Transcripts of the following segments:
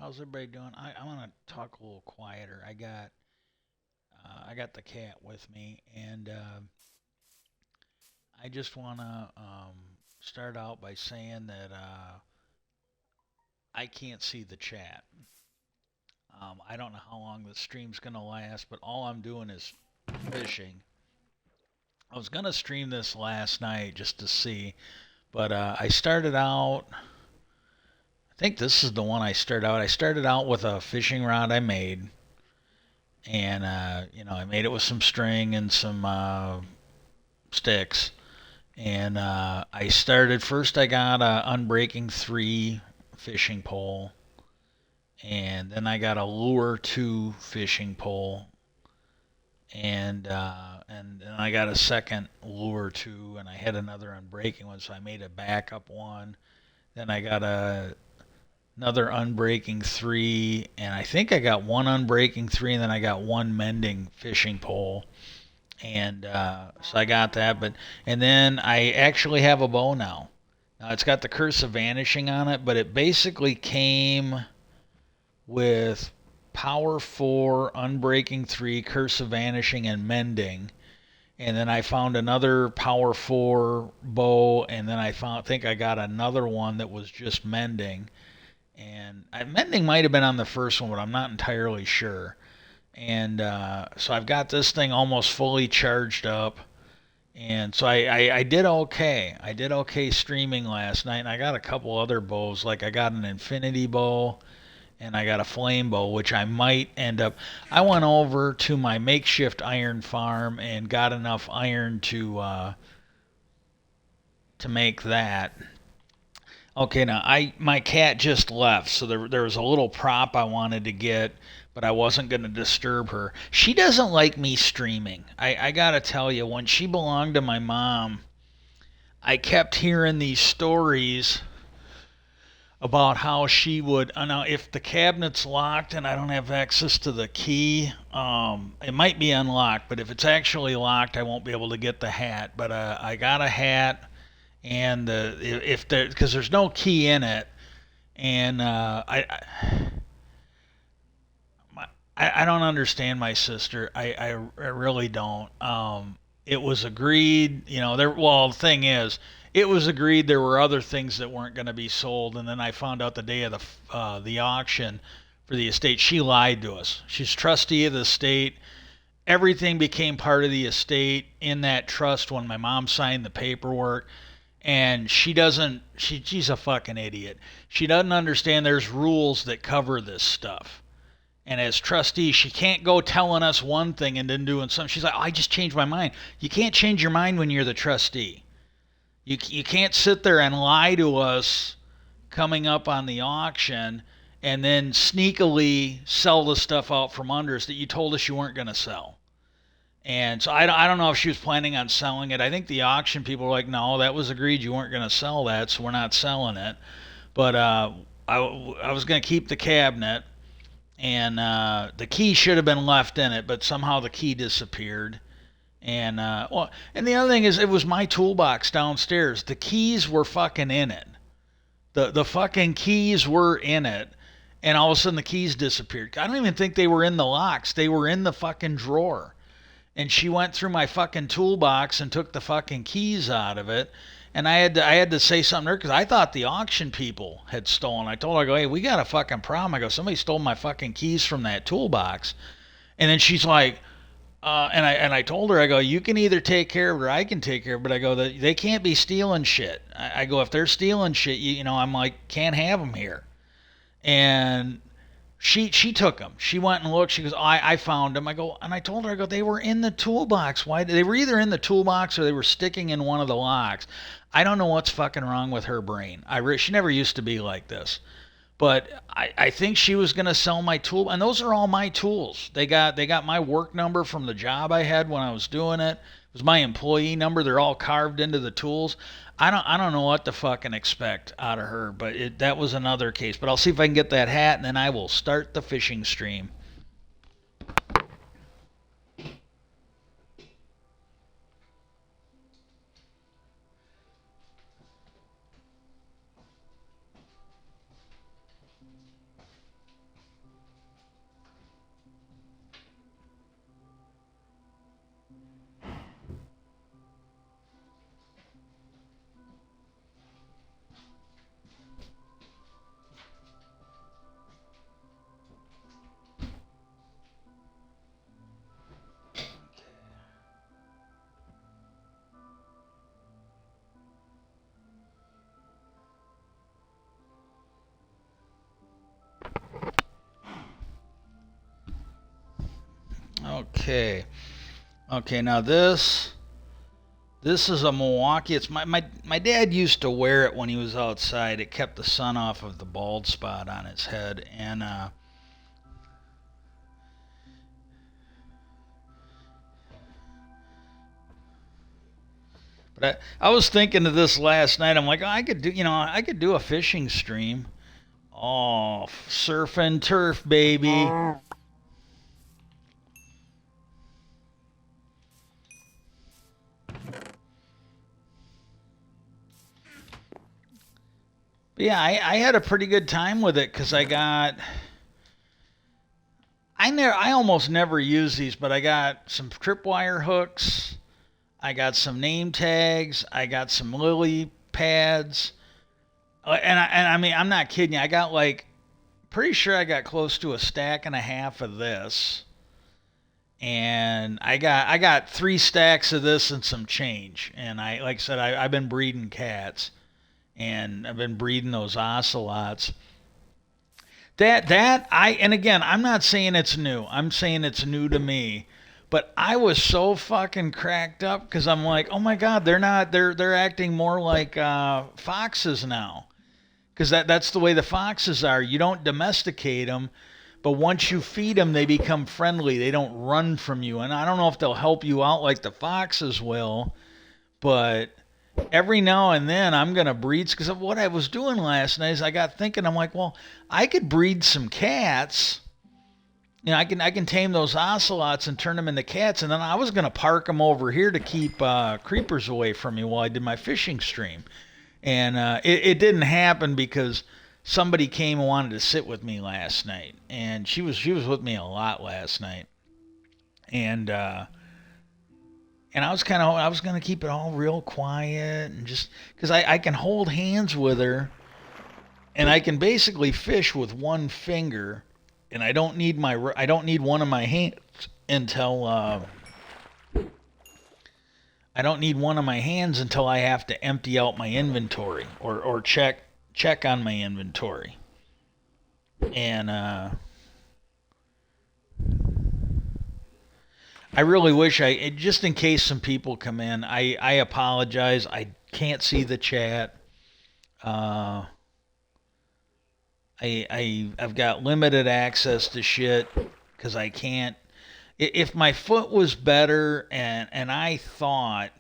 How's everybody doing? I want to talk a little quieter. I got the cat with me, and I just want to start out by saying that I can't see the chat. I don't know how long the stream's gonna last, but all I'm doing is fishing. I was gonna stream this last night just to see, but I started out. I think this is the one I started out. I started out with a fishing rod I made, and I made it with some string and some sticks. And I started first. I got a Unbreaking 3 fishing pole, and then I got a Lure 2 fishing pole, and then I got a second Lure 2, and I had another Unbreaking one, so I made a backup one. Then I got another Unbreaking 3, and I think I got one Unbreaking 3, and then I got one Mending fishing pole. And so I got that, and then I actually have a bow now. Now it's got the Curse of Vanishing on it, but it basically came with Power 4, Unbreaking 3, Curse of Vanishing, and Mending. And then I found another Power 4 bow, and then think I got another one that was just Mending. And Mending might have been on the first one, but I'm not entirely sure. And so I've got this thing almost fully charged up. And so I did okay. I did okay streaming last night, and I got a couple other bows. Like I got an infinity bow, and I got a flame bow, which I might end up. I went over to my makeshift iron farm and got enough iron to make that. Okay, now my cat just left, so there was a little prop I wanted to get, but I wasn't going to disturb her. She doesn't like me streaming. I gotta tell you, when she belonged to my mom, I kept hearing these stories about how she would. Now, if the cabinet's locked and I don't have access to the key, it might be unlocked, but if it's actually locked, I won't be able to get the hat. But I got a hat, and if there, because there's no key in it, and I don't understand my sister. I really don't. It was agreed, there. Well, the thing is, it was agreed there were other things that weren't going to be sold, and then I found out the day of the auction for the estate, she lied to us. She's trustee of the estate. Everything became part of the estate in that trust when my mom signed the paperwork, and she doesn't. She's a fucking idiot. She doesn't understand there's rules that cover this stuff. And as trustee, she can't go telling us one thing and then doing something. She's like, oh, I just changed my mind. You can't change your mind when you're the trustee. You can't sit there and lie to us coming up on the auction and then sneakily sell the stuff out from under us that you told us you weren't going to sell. And so I don't know if she was planning on selling it. I think the auction people were like, no, that was agreed. You weren't going to sell that, so we're not selling it. But I was going to keep the cabinet, and the key should have been left in it, but somehow the key disappeared. And the other thing is, it was my toolbox downstairs. The keys were fucking in it. The fucking keys were in it, and all of a sudden the keys disappeared. I don't even think they were in the locks. They were in the fucking drawer. And she went through my fucking toolbox and took the fucking keys out of it. And I had to say something to her because I thought the auction people had stolen. I told her, I go, hey, we got a fucking problem. I go, somebody stole my fucking keys from that toolbox. And then she's like, and I told her, I go, you can either take care of it or I can take care of it. But I go, they can't be stealing shit. I go, if they're stealing shit, I'm like, can't have them here. And she took them. She went and looked. She goes, I found them. I go, and I told her, I go, they were in the toolbox. Why? They were either in the toolbox or they were sticking in one of the locks. I don't know what's fucking wrong with her brain. She never used to be like this. But I think she was gonna sell my tool, and those are all my tools. They got my work number from the job I had when I was doing it. It was my employee number. They're all carved into the tools. I don't know what to fucking expect out of her, but that was another case. But I'll see if I can get that hat, and then I will start the fishing stream. Okay. Okay, now this is a Milwaukee. It's my dad used to wear it when he was outside. It kept the sun off of the bald spot on his head. And but I was thinking of this last night. I'm like, oh, I could do a fishing stream. Oh, surf and turf, baby. But yeah, I had a pretty good time with it because I almost never use these, but I got some tripwire hooks. I got some name tags. I got some lily pads. And I mean, I'm not kidding you. I got like, pretty sure I got close to a stack and a half of this. And I got 3 stacks of this and some change. And like I said, I've been breeding cats. And I've been breeding those ocelots. And again, I'm not saying it's new. I'm saying it's new to me. But I was so fucking cracked up because I'm like, oh my god, they're acting more like foxes now. Because that's the way the foxes are. You don't domesticate them, but once you feed them, they become friendly. They don't run from you. And I don't know if they'll help you out like the foxes will, but every now and then I'm gonna breed because of what I was doing last night. Is I got thinking, I'm like, well, I could breed some cats. You know, I can tame those ocelots and turn them into cats, and then I was gonna park them over here to keep creepers away from me while I did my fishing stream, and it didn't happen because somebody came and wanted to sit with me last night, and she was with me a lot last night, and I was gonna keep it all real quiet and just because I can hold hands with her and I can basically fish with one finger and I don't need one of my hands until I don't need one of my hands until I have to empty out my inventory or check on my inventory and I really wish just in case some people come in, I apologize. I can't see the chat. Uh, I've got limited access to shit because I can't. If my foot was better and I thought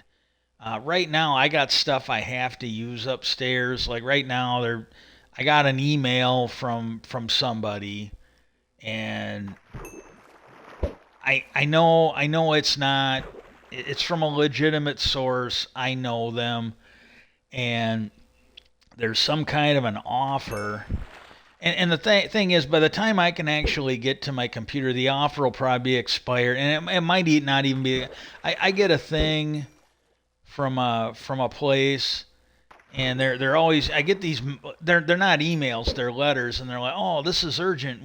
right now I got stuff I have to use upstairs. Like right now I got an email from somebody and I know it's from a legitimate source. I know them and there's some kind of an offer. And the thing is, by the time I can actually get to my computer, the offer will probably be expired, and it might not even be. I get a thing from a place, and they're always. I get these. They're not emails, they're letters, and they're like, oh, this is urgent.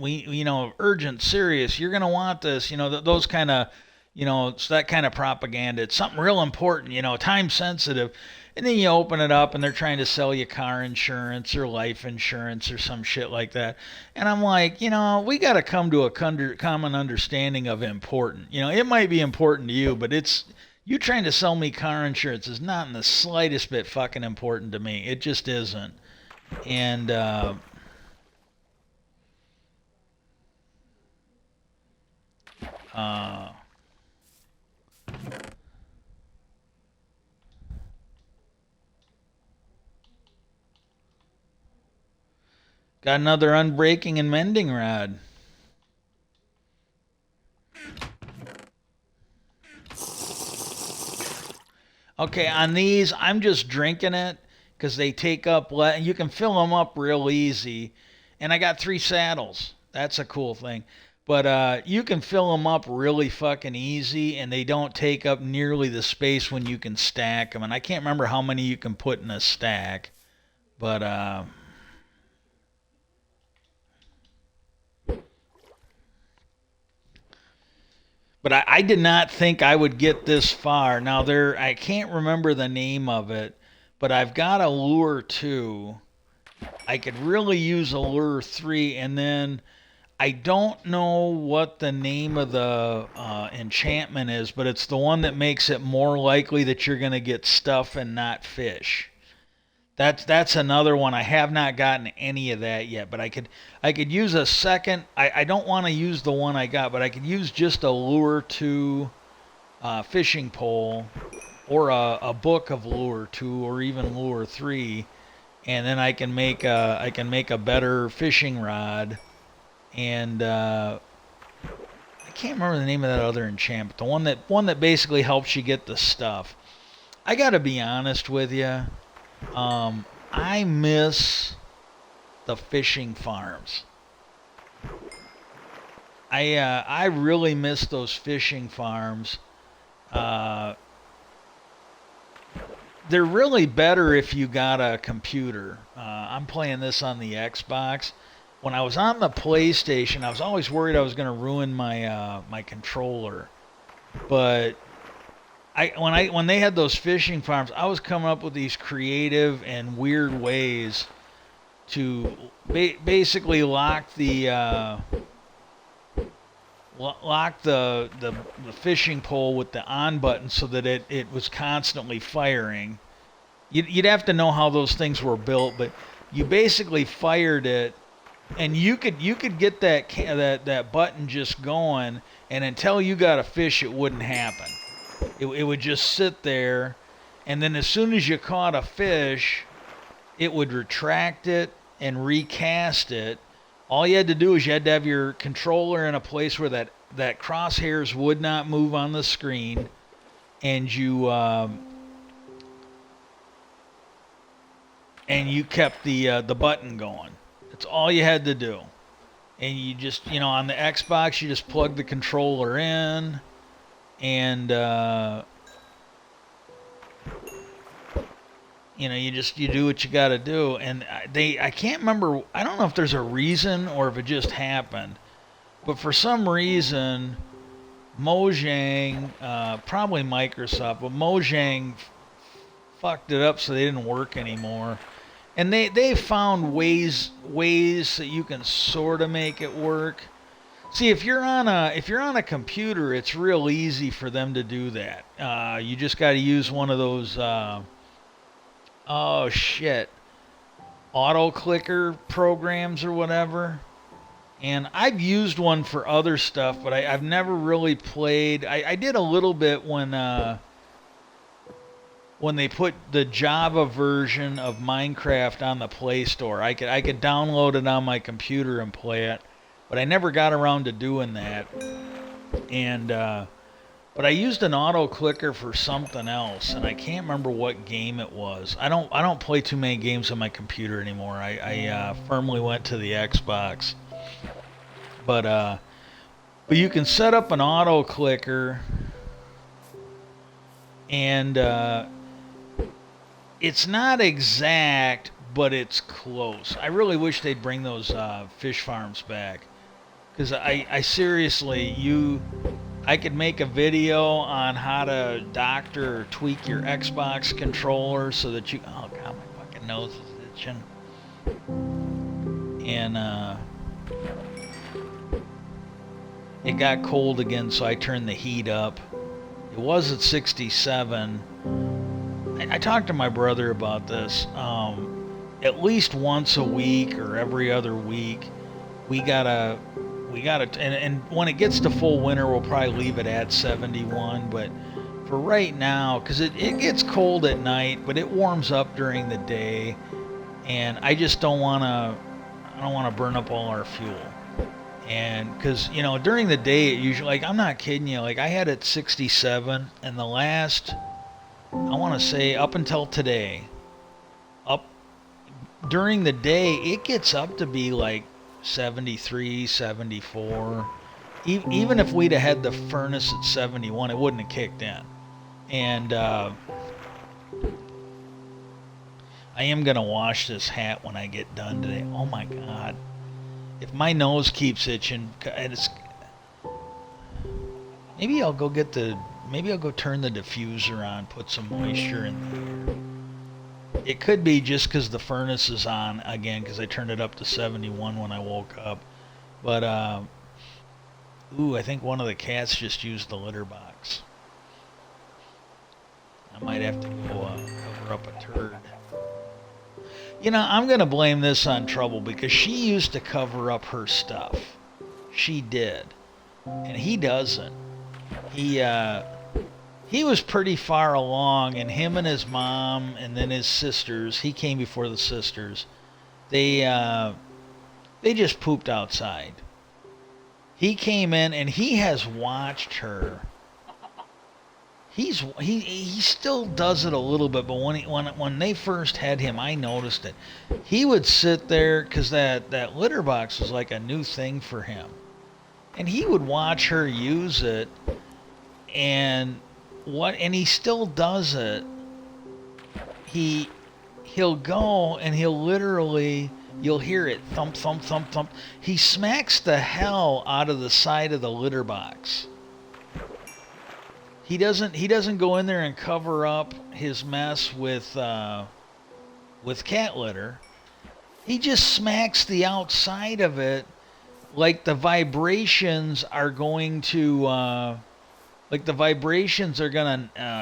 Urgent, serious. You're gonna want this. Those kind of. It's that kind of propaganda. It's something real important. Time sensitive. And then you open it up and they're trying to sell you car insurance or life insurance or some shit like that. And I'm like, we got to come to a common understanding of important. It might be important to you, but you trying to sell me car insurance is not in the slightest bit fucking important to me. It just isn't. And, uh, got another unbreaking and mending rod. Okay, on these, I'm just drinking it because they take up. You can fill them up real easy. And I got 3 saddles. That's a cool thing. But you can fill them up really fucking easy, and they don't take up nearly the space when you can stack them. And I can't remember how many you can put in a stack. But I did not think I would get this far. Now I can't remember the name of it, but I've got a lure 2. I could really use a lure 3, and then I don't know what the name of the enchantment is, but it's the one that makes it more likely that you're going to get stuff and not fish. That's another one. I have not gotten any of that yet, but I could use a second. I don't want to use the one I got, but I could use just a lure two fishing pole or a book of lure two or even lure three, and then I can make a better fishing rod. And I can't remember the name of that other enchantment. The one that basically helps you get the stuff. I got to be honest with you. I miss the fishing farms. I really miss those fishing farms. Uh, they're really better if you got a computer. I'm playing this on the Xbox. When I was on the PlayStation, I was always worried I was going to ruin my controller. But when they had those fishing farms, I was coming up with these creative and weird ways to basically lock the fishing pole with the on button so that it was constantly firing. You'd have to know how those things were built, but you basically fired it, and you could get that button just going, and until you got a fish, it wouldn't happen. It would just sit there, and then as soon as you caught a fish, it would retract it and recast it. All you had to do is you had to have your controller in a place where that crosshairs would not move on the screen, and you kept the button going. That's all you had to do. And you just, on the Xbox, you just plug the controller in, and you do what you got to do. And I can't remember. I don't know if there's a reason or if it just happened, but for some reason, Mojang, probably Microsoft, but Mojang fucked it up so they didn't work anymore. And they found ways that you can sort of make it work. See, if you're on a computer, it's real easy for them to do that. You just got to use one of those oh shit, auto clicker programs or whatever. And I've used one for other stuff, but I've never really played. I did a little bit when they put the Java version of Minecraft on the Play Store. I could download it on my computer and play it, but I never got around to doing that. And but I used an auto clicker for something else, and I can't remember what game it was. I don't play too many games on my computer anymore. I firmly went to the Xbox. But you can set up an auto clicker, and it's not exact, but it's close. I really wish they'd bring those fish farms back, because I seriously, I could make a video on how to doctor or tweak your Xbox controller so that you. Oh god, my fucking nose is itching. And it got cold again, so I turned the heat up. It was at 67. I talked to my brother about this. At least once a week or every other week, we gotta, and when it gets to full winter, we'll probably leave it at 71. But for right now, because it gets cold at night, but it warms up during the day, and I just don't wanna burn up all our fuel. And because during the day, it usually, like, I'm not kidding you, like I had it 67, and the last, I want to say up until today, up during the day, it gets up to be like 73, 74. Even if we'd have had the furnace at 71, it wouldn't have kicked in. And I am going to wash this hat when I get done today. Oh my God. If my nose keeps itching, maybe I'll go turn the diffuser on, put some moisture in there. It could be just because the furnace is on again, because I turned it up to 71 when I woke up. But ooh, I think one of the cats just used the litter box. I might have to go cover up a turd. You know, I'm gonna blame this on Trouble because she used to cover up her stuff. She did, and he doesn't. He was pretty far along, and him and his mom, and then his sisters. He came before the sisters. They just pooped outside. He came in, and he has watched her. He still does it a little bit, but when they first had him, I noticed it. He would sit there because that litter box was like a new thing for him, and he would watch her use it, and he still does it. He'll go and he'll literally, you'll hear it thump thump thump thump. He smacks the hell out of the side of the litter box. He doesn't go in there and cover up his mess with cat litter. He just smacks the outside of it like the vibrations are going to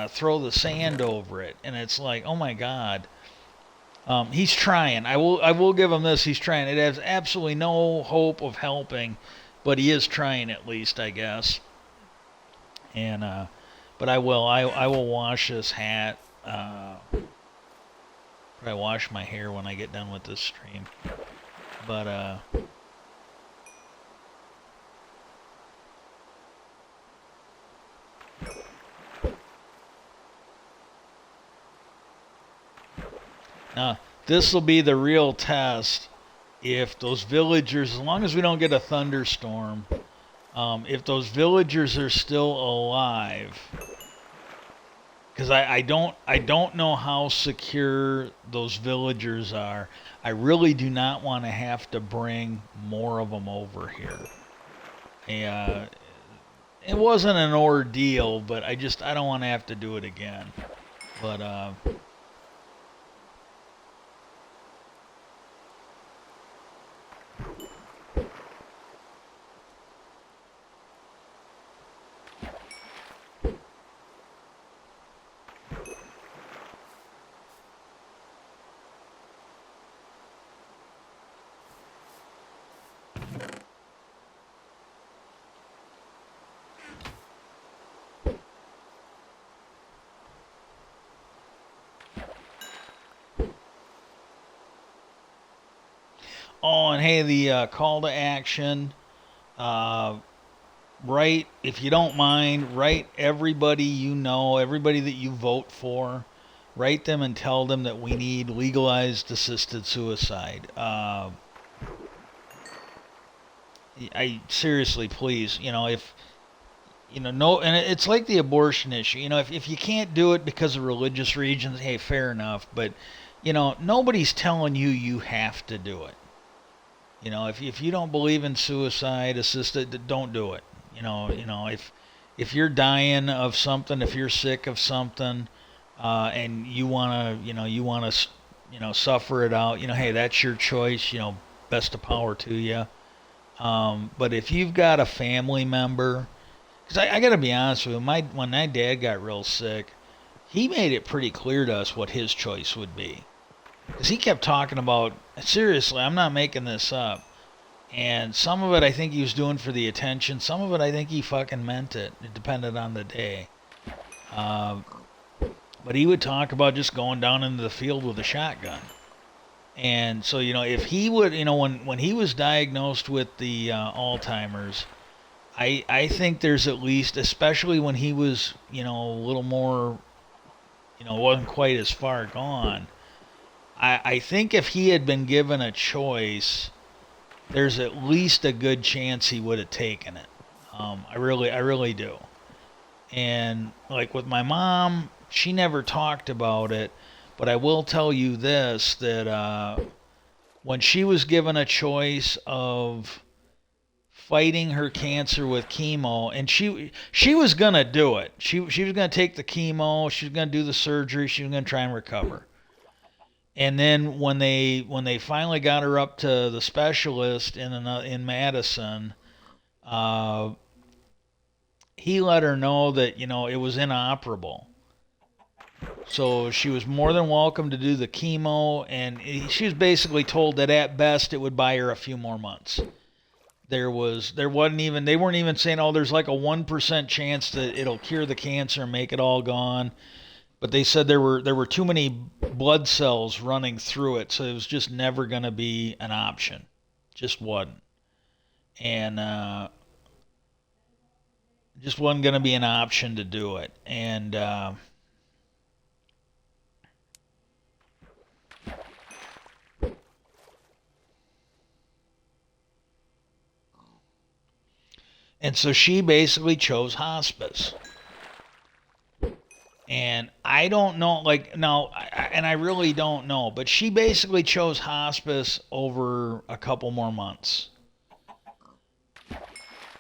throw the sand over it, and it's like, oh my God. He's trying. I will give him this. He's trying. It has absolutely no hope of helping, but he is trying at least, I guess. And but I will wash this hat. Probably wash my hair when I get done with this stream. But now this will be the real test if those villagers, as long as we don't get a thunderstorm, if those villagers are still alive. Because I don't know how secure those villagers are. I really do not want to have to bring more of them over here. It wasn't an ordeal, but I don't want to have to do it again. But oh, and hey, the call to action. Write, if you don't mind, write everybody you know, everybody that you vote for. Write them and tell them that we need legalized assisted suicide. I seriously, please, if no, and it's like the abortion issue. If you can't do it because of religious reasons, hey, fair enough. But nobody's telling you have to do it. If you don't believe in suicide assisted, don't do it. If you're dying of something, if you're sick of something, and you wanna suffer it out, hey, that's your choice. Best of power to you. But if you've got a family member, because I got to be honest with you, when my dad got real sick, he made it pretty clear to us what his choice would be. Because he kept talking about, seriously, I'm not making this up. And some of it I think he was doing for the attention. Some of it I think he fucking meant it. It depended on the day. But he would talk about just going down into the field with a shotgun. And so, if he would, when he was diagnosed with the Alzheimer's, I think there's at least, especially when he was, a little more, wasn't quite as far gone. I think if he had been given a choice, there's at least a good chance he would have taken it. I really do. And like with my mom, she never talked about it, but I will tell you this, that when she was given a choice of fighting her cancer with chemo, and she was going to do it. She was going to take the chemo, she was going to do the surgery, she was going to try and recover. And then when they finally got her up to the specialist in Madison, uh, he let her know that it was inoperable. So she was more than welcome to do the chemo, and she was basically told that at best it would buy her a few more months. There wasn't even they weren't even saying, oh, there's like a 1% chance that it'll cure the cancer and make it all gone. But they said there were too many blood cells running through it, so it was just never going to be an option. Just wasn't. And just wasn't going to be an option to do it. And so she basically chose hospice. And I don't know, like, no, and I really don't know, but she basically chose hospice over a couple more months.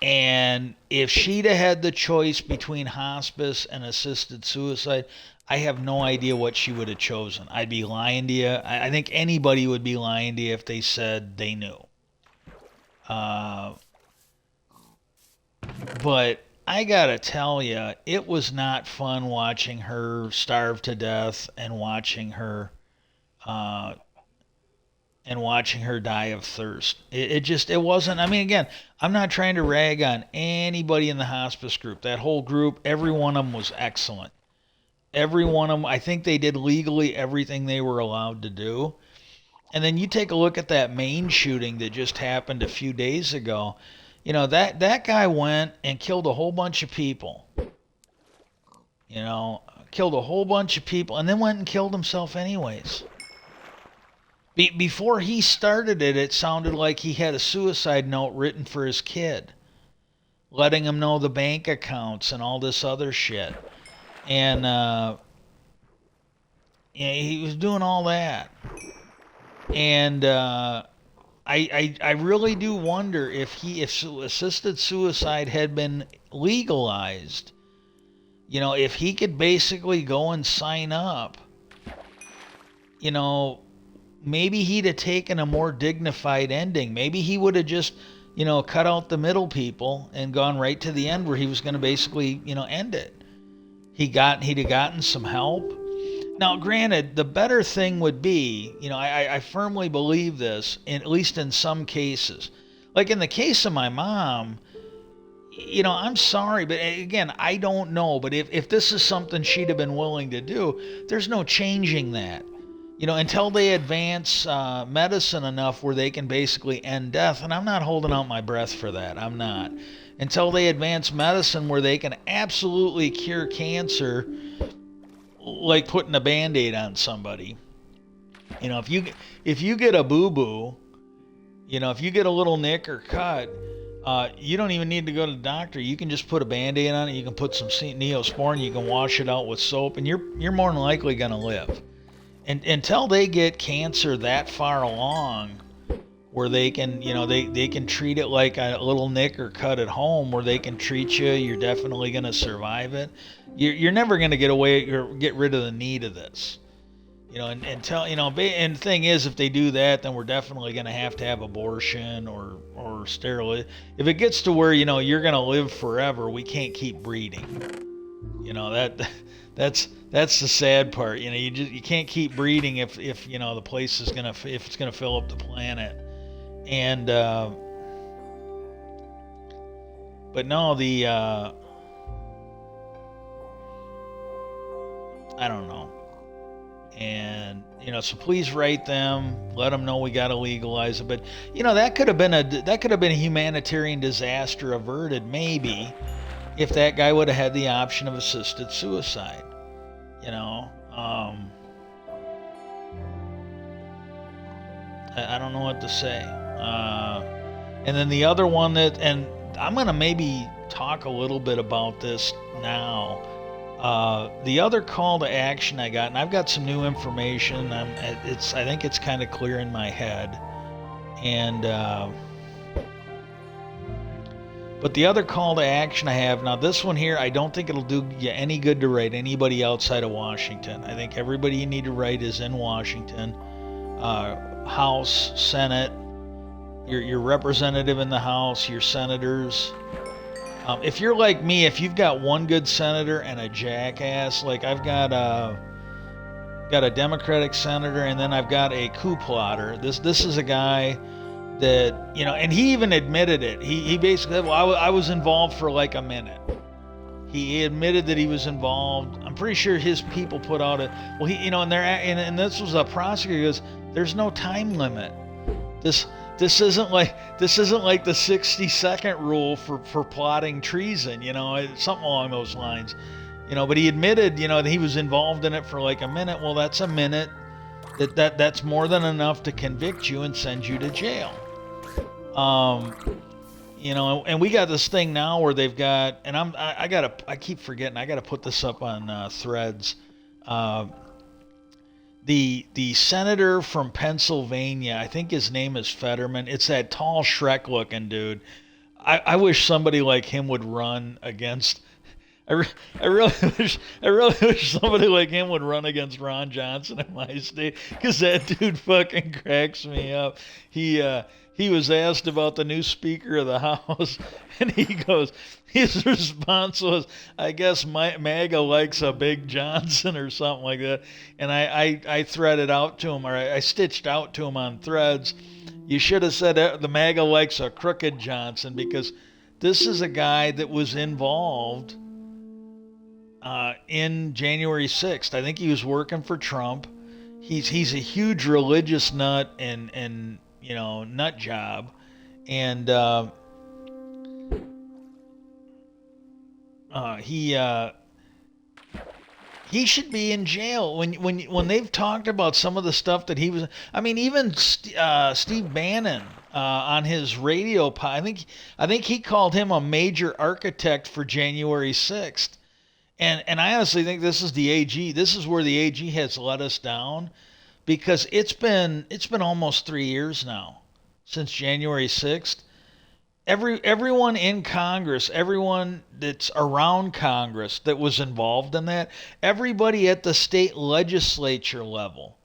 And if she'd have had the choice between hospice and assisted suicide, I have no idea what she would have chosen. I'd be lying to you. I think anybody would be lying to you if they said they knew. Uh, but I gotta tell you, it was not fun watching her starve to death uh, and watching her die of thirst. It wasn't. I mean, again, I'm not trying to rag on anybody in the hospice group. That whole group, every one of them was excellent. Every one of them, I think they did legally everything they were allowed to do. And then you take a look at that Maine shooting that just happened a few days ago. That guy went and killed a whole bunch of people. Killed a whole bunch of people and then went and killed himself anyways. Before he started it, it sounded like he had a suicide note written for his kid, letting him know the bank accounts and all this other shit. And yeah, he was doing all that. And I really do wonder if assisted suicide had been legalized, if he could basically go and sign up, you know, maybe he'd have taken a more dignified ending. Maybe he would have just, cut out the middle people and gone right to the end where he was going to basically, end it. He'd have gotten some help. Now, granted, the better thing would be, I firmly believe this, at least in some cases. Like in the case of my mom, I'm sorry, but again, I don't know. But if this is something she'd have been willing to do, there's no changing that. Until they advance medicine enough where they can basically end death. And I'm not holding out my breath for that. I'm not. Until they advance medicine where they can absolutely cure cancer, like putting a band-aid on somebody. If you get a boo-boo, if you get a little nick or cut, you don't even need to go to the doctor. You can just put a band-aid on it. You can put some Neosporin. You can wash it out with soap, and you're more than likely going to live. And until they get cancer that far along, where they can, they can treat it like a little nick or cut at home, where they can treat you, you're definitely going to survive it. You're never going to get away or get rid of the need of this. And the thing is, if they do that, then we're definitely going to have abortion or sterile. If it gets to where, you're going to live forever, we can't keep breeding. That's the sad part. You can't keep breeding if the place is gonna if it's gonna fill up the planet. And but no, I don't know. And so please write them, let them know we got to legalize it. But that could have been a humanitarian disaster averted, maybe, if that guy would have had the option of assisted suicide. I don't know what to say. And then the other one and I'm going to maybe talk a little bit about this now. The other call to action I got, and I've got some new information. I think it's kind of clear in my head. And But the other call to action I have now, this one here, I don't think it'll do you any good to write anybody outside of Washington. I think everybody you need to write is in Washington. House, Senate, your representative in the House, your senators. If you're like me, if you've got one good senator and a jackass, like I've got a Democratic senator and then I've got a coup plotter. This is a guy that, and he even admitted it. He basically said, well, I was involved for like a minute. He admitted that he was involved. I'm pretty sure his people put out well, and this was a prosecutor. He goes, there's no time limit. This isn't like the 60-second rule for plotting treason. Something along those lines. But he admitted, that he was involved in it for like a minute. Well, that's a minute. That's more than enough to convict you and send you to jail. And we got this thing now where they've got, and I keep forgetting, I gotta put this up on Threads. The senator from Pennsylvania, I think his name is Fetterman. It's that tall Shrek looking dude. I wish somebody like him would run against. I really wish somebody like him would run against Ron Johnson in my state, because that dude fucking cracks me up. He was asked about the new Speaker of the House, and his response was, I guess MAGA likes a big Johnson or something like that. And I threaded out to him, or I stitched out to him on Threads, you should have said the MAGA likes a crooked Johnson, because this is a guy that was involved in January 6th. I think he was working for Trump. He's a huge religious nut and nut job, and he should be in jail. When they've talked about some of the stuff that he was, I mean, even Steve Bannon on his radio I think he called him a major architect for January 6th. And I honestly think this is the AG. This is where the AG has let us down, because it's been almost 3 years now since January 6th. Everyone in Congress, everyone that's around Congress that was involved in that, everybody at the state legislature level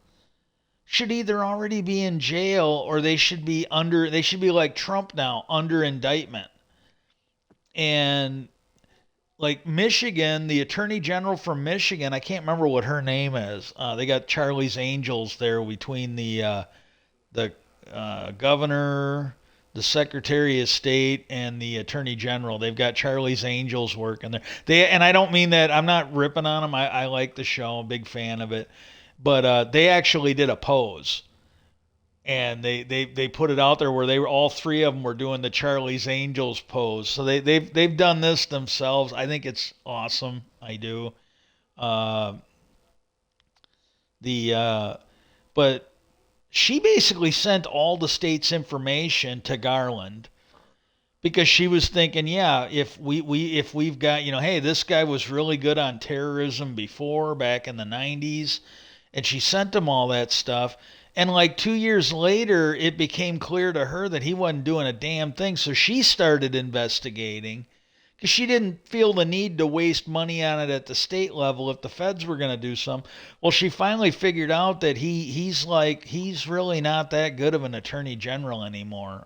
should either already be in jail, or they should be like Trump now, under indictment. And like Michigan, the attorney general from Michigan, I can't remember what her name is. They got Charlie's Angels there between the governor, the secretary of state, and the attorney general. They've got Charlie's Angels working there. And I don't mean that, I'm not ripping on them. I like the show, I'm a big fan of it. But they actually did a pose. And they put it out there where all three of them were doing the Charlie's Angels pose. So they've done this themselves. I think it's awesome. I do. But she basically sent all the state's information to Garland, because she was thinking, yeah, if we've got, hey, this guy was really good on terrorism before, back in the 90s, and she sent him all that stuff. And like 2 years later, it became clear to her that he wasn't doing a damn thing. So she started investigating, because she didn't feel the need to waste money on it at the state level if the feds were going to do something. Well, she finally figured out that he's really not that good of an attorney general anymore.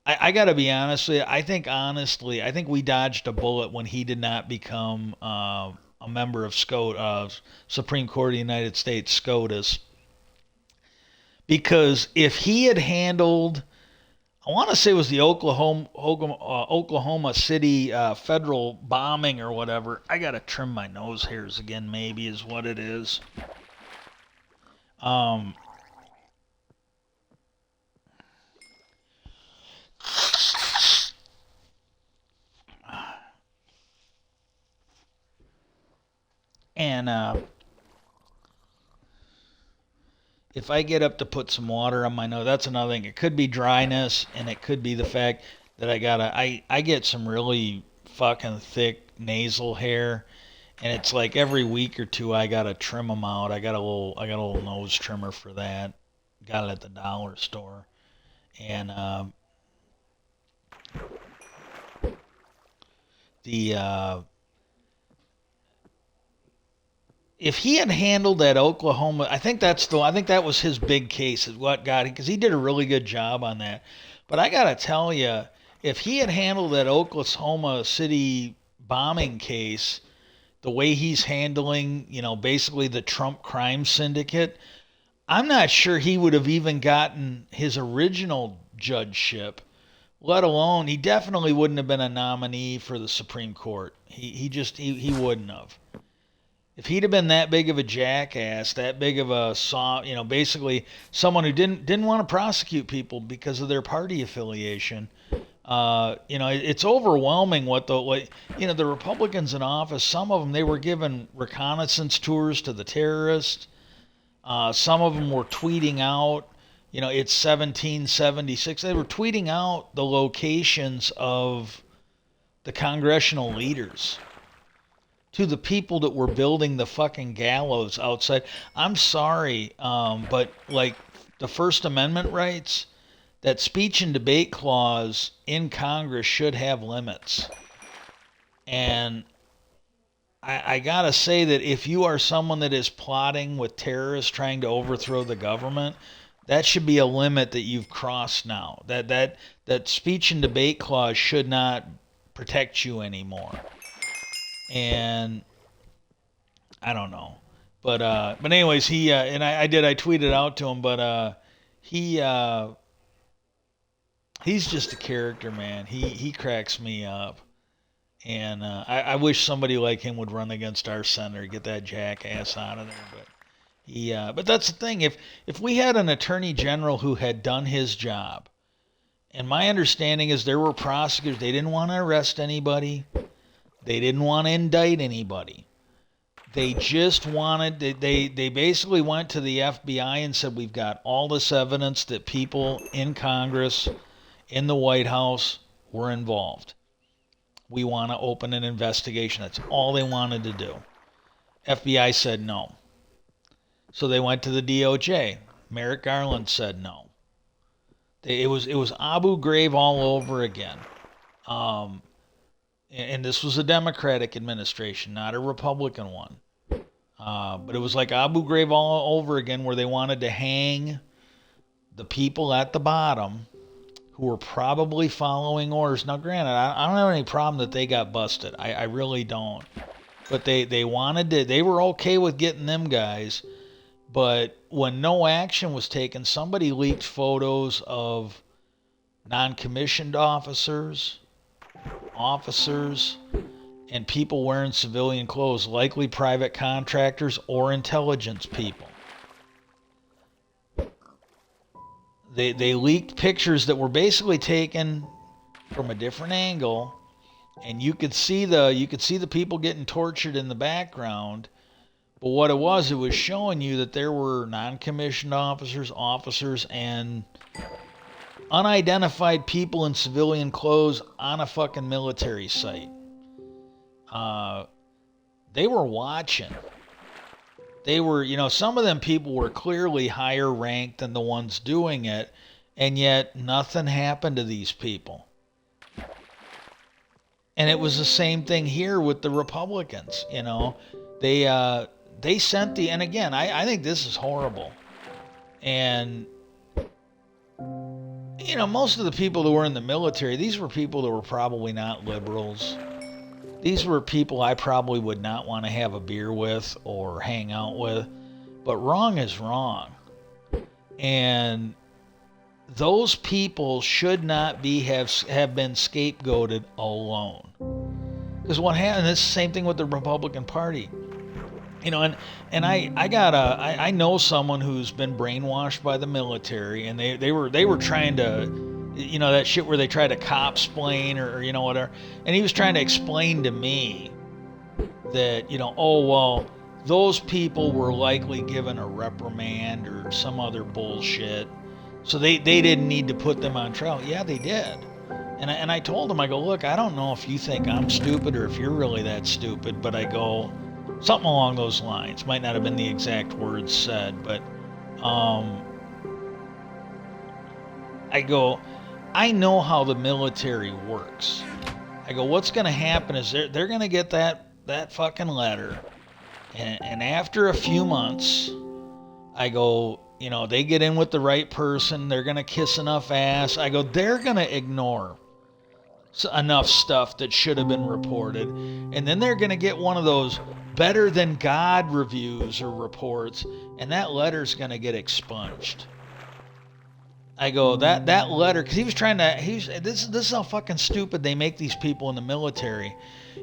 I got to be honest with you. I think we dodged a bullet when he did not become a member of Supreme Court of the United States, SCOTUS. Because if he had handled, I want to say it was the Oklahoma City federal bombing or whatever. I got to trim my nose hairs again, maybe is what it is. And if I get up to put some water on my nose, that's another thing. It could be dryness, and it could be the fact that I get some really fucking thick nasal hair, and it's like every week or two I gotta trim them out. I got a little nose trimmer for that. Got it at the dollar store, and the if he had handled that Oklahoma, I think that was his big case, is what got him, because he did a really good job on that. But I gotta tell you, if he had handled that Oklahoma City bombing case the way he's handling, basically the Trump crime syndicate, I'm not sure he would have even gotten his original judgeship, let alone he definitely wouldn't have been a nominee for the Supreme Court. He wouldn't have. If he'd have been that big of a jackass, that big of a basically someone who didn't want to prosecute people because of their party affiliation, it's overwhelming what the Republicans in office. Some of them, they were given reconnaissance tours to the terrorists. Some of them were tweeting out, it's 1776. They were tweeting out the locations of the congressional leaders to the people that were building the fucking gallows outside. I'm sorry, but like the First Amendment rights, that speech and debate clause in Congress should have limits. And I gotta say that if you are someone that is plotting with terrorists trying to overthrow the government, that should be a limit that you've crossed now. That speech and debate clause should not protect you anymore. And I don't know, but anyways, he and I tweeted out to him, but he's just a character, man. He cracks me up, and I wish somebody like him would run against our senator, get that jackass out of there. But that's the thing. If we had an attorney general who had done his job, and my understanding is there were prosecutors, they didn't want to arrest anybody. They didn't want to indict anybody. They just wanted, they basically went to the FBI and said, we've got all this evidence that people in Congress, in the White House, were involved. We want to open an investigation. That's all they wanted to do. FBI said no. So they went to the DOJ. Merrick Garland said no. It was Abu Ghraib all over again. And this was a Democratic administration, not a Republican one. But it was like Abu Ghraib all over again, where they wanted to hang the people at the bottom who were probably following orders. Now, granted, I don't have any problem that they got busted. I really don't. But they wanted to, they were okay with getting them guys. But when no action was taken, somebody leaked photos of non-commissioned officers, and people wearing civilian clothes, likely private contractors or intelligence people. They leaked pictures that were basically taken from a different angle, and you could see the people getting tortured in the background. But what it was showing you that there were non-commissioned officers, and unidentified people in civilian clothes on a fucking military site. They were watching. They were, some of them people were clearly higher ranked than the ones doing it, and yet nothing happened to these people. And it was the same thing here with the Republicans. They sent and again, I think this is horrible. And most of the people that were in the military, these were people that were probably not liberals. These were people I probably would not want to have a beer with or hang out with. But wrong is wrong. And those people should not have been scapegoated alone. Because what happened, it's the same thing with the Republican Party. I know someone who's been brainwashed by the military, and they were trying to, that shit where they try to cop-splain or whatever, and he was trying to explain to me that, those people were likely given a reprimand or some other bullshit, so they didn't need to put them on trial. Yeah, they did. And I told him, I go, look, I don't know if you think I'm stupid or if you're really that stupid, but I go, something along those lines. Might not have been the exact words said, but I go, I know how the military works. I go, what's going to happen is they're going to get that fucking letter, and after a few months, I go, they get in with the right person, they're going to kiss enough ass. I go, they're going to ignore enough stuff that should have been reported, and then they're going to get one of those better than God reviews or reports, and that letter's going to get expunged. I go, that letter, because he was trying to, this is how fucking stupid they make these people in the military.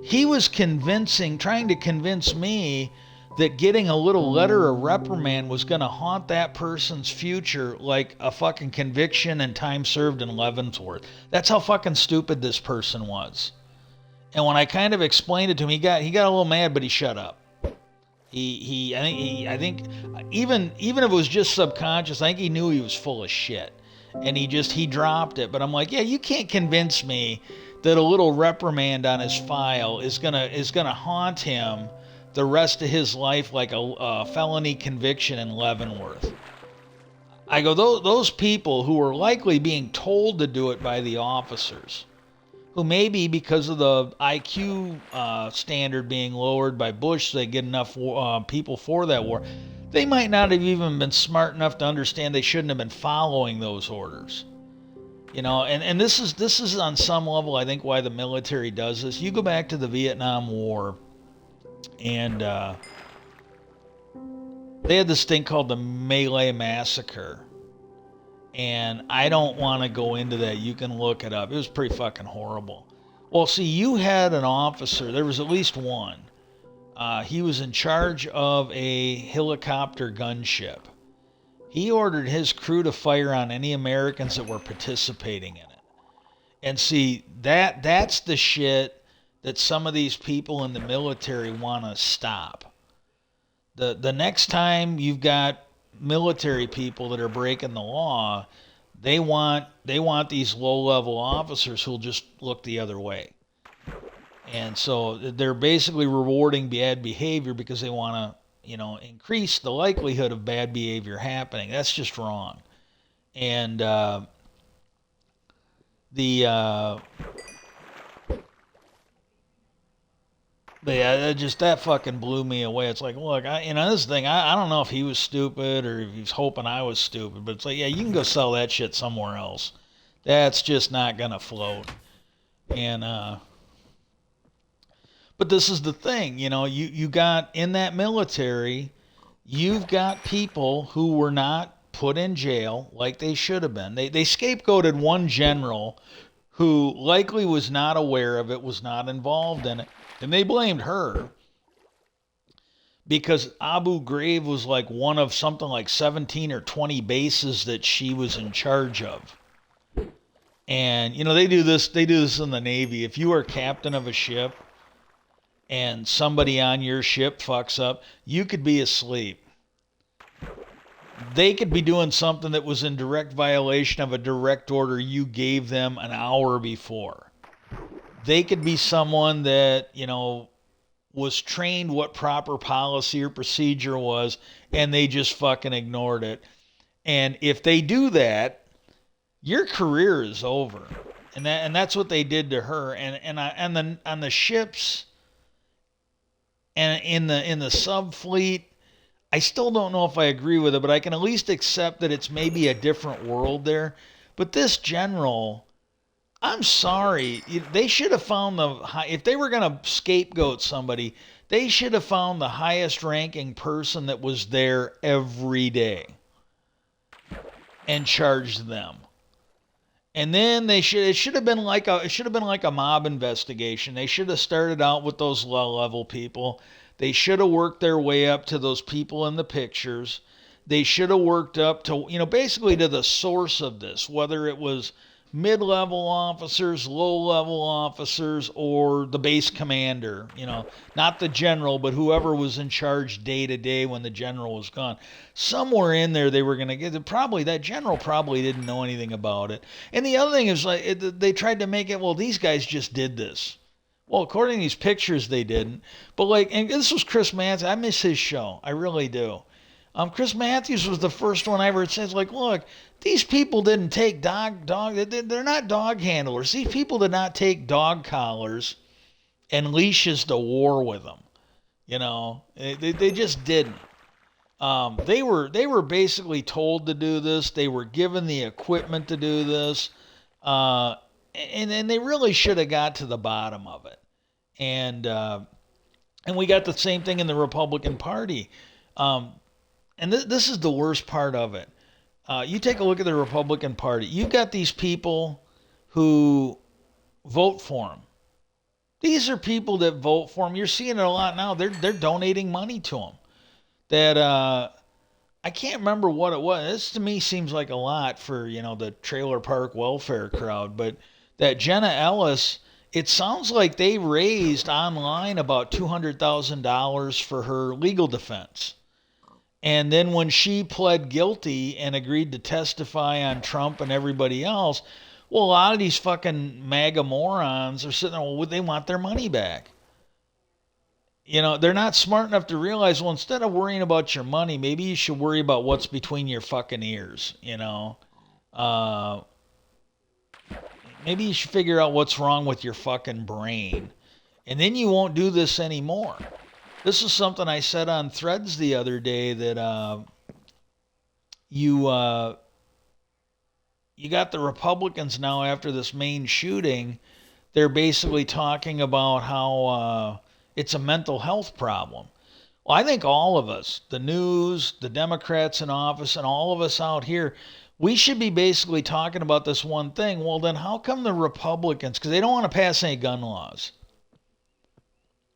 He was trying to convince me that getting a little letter of reprimand was going to haunt that person's future like a fucking conviction and time served in Leavenworth. That's how fucking stupid this person was. And when I kind of explained it to him, he got a little mad, but he shut up. I think even if it was just subconscious, I think he knew he was full of shit, and he dropped it. But I'm like, yeah, you can't convince me that a little reprimand on his file is gonna haunt him the rest of his life like a felony conviction in Leavenworth. I go, those people who were likely being told to do it by the officers, who maybe because of the IQ standard being lowered by Bush so they get enough people for that war, they might not have even been smart enough to understand they shouldn't have been following those orders. And this is on some level, I think, why the military does this. You go back to the Vietnam War, and they had this thing called the My Lai Massacre. And I don't want to go into that. You can look it up. It was pretty fucking horrible. Well, see, you had an officer. There was at least one. He was in charge of a helicopter gunship. He ordered his crew to fire on any Americans that were participating in it. And see, that's the shit that some of these people in the military want to stop. The next time you've got military people that are breaking the law, they want these low-level officers who'll just look the other way. And so they're basically rewarding bad behavior because they want to, increase the likelihood of bad behavior happening. That's just wrong. And But yeah, that fucking blew me away. It's like, look, this thing, I don't know if he was stupid or if he was hoping I was stupid, but it's like, yeah, you can go sell that shit somewhere else. That's just not gonna float. And but this is the thing, you got in that military, you've got people who were not put in jail like they should have been. They scapegoated one general who likely was not aware of it, was not involved in it. And they blamed her because Abu Ghraib was like one of something like 17 or 20 bases that she was in charge of. And, they do this in the Navy. If you are captain of a ship and somebody on your ship fucks up, you could be asleep. They could be doing something that was in direct violation of a direct order you gave them an hour before. They could be someone that, was trained what proper policy or procedure was, and they just fucking ignored it. And if they do that, your career is over. And that's what they did to her. And on the ships and in the sub fleet, I still don't know if I agree with it, but I can at least accept that it's maybe a different world there. But this general, I'm sorry, they should have found if they were going to scapegoat somebody, they should have found the highest ranking person that was there every day and charged them. And then it should have been like a mob investigation. They should have started out with those low level people. They should have worked their way up to those people in the pictures. They should have worked up to, basically to the source of this, whether it was mid-level officers, low-level officers, or the base commander, not the general, but whoever was in charge day to day when the general was gone. Somewhere in there they were going to get, that general probably didn't know anything about it. And the other thing is, they tried to make it, well, these guys just did this. Well, according to these pictures, they didn't. But and this was Chris Manson. I miss his show. I really do. Chris Matthews was the first one I ever said, like, look, these people didn't take they're not dog handlers. These people did not take dog collars and leashes to war with them. They just didn't. They were basically told to do this. They were given the equipment to do this, and they really should have got to the bottom of it. And we got the same thing in the Republican Party. And this is the worst part of it. You take a look at the Republican Party. You've got these people who vote for them. These are people that vote for them. You're seeing it a lot now. They're donating money to them. That I can't remember what it was. This to me seems like a lot for the trailer park welfare crowd. But that Jenna Ellis, it sounds like they raised online about $200,000 for her legal defense. And then when she pled guilty and agreed to testify on Trump and everybody else, well, a lot of these fucking MAGA morons are sitting there, well, they want their money back. They're not smart enough to realize, well, instead of worrying about your money, maybe you should worry about what's between your fucking ears, Maybe you should figure out what's wrong with your fucking brain. And then you won't do this anymore. This is something I said on Threads the other day that you got the Republicans now after this Maine shooting. They're basically talking about how it's a mental health problem. Well, I think all of us, the news, the Democrats in office, and all of us out here, we should be basically talking about this one thing. Well, then how come the Republicans, because they don't want to pass any gun laws.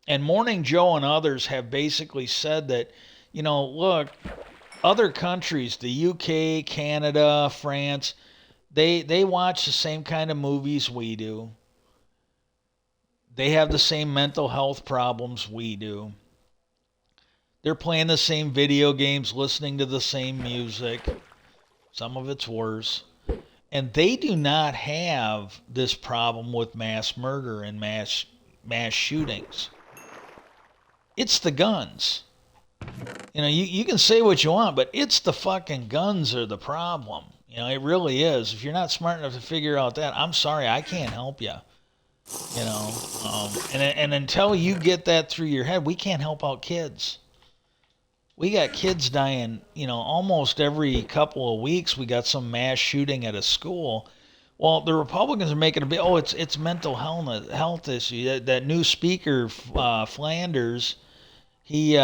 And Morning Joe and others have basically said that, look, other countries, the UK, Canada, France, they watch the same kind of movies we do. They have the same mental health problems we do. They're playing the same video games, listening to the same music. Some of it's worse. And they do not have this problem with mass murder and mass shootings. It's the guns. You can say what you want, but it's the fucking guns are the problem. It really is. If you're not smart enough to figure out that, I'm sorry, I can't help you. And until you get that through your head, we can't help out kids. We got kids dying, almost every couple of weeks. We got some mass shooting at a school. Well, the Republicans are making a big, it's mental health issue. That new speaker, Flanders, he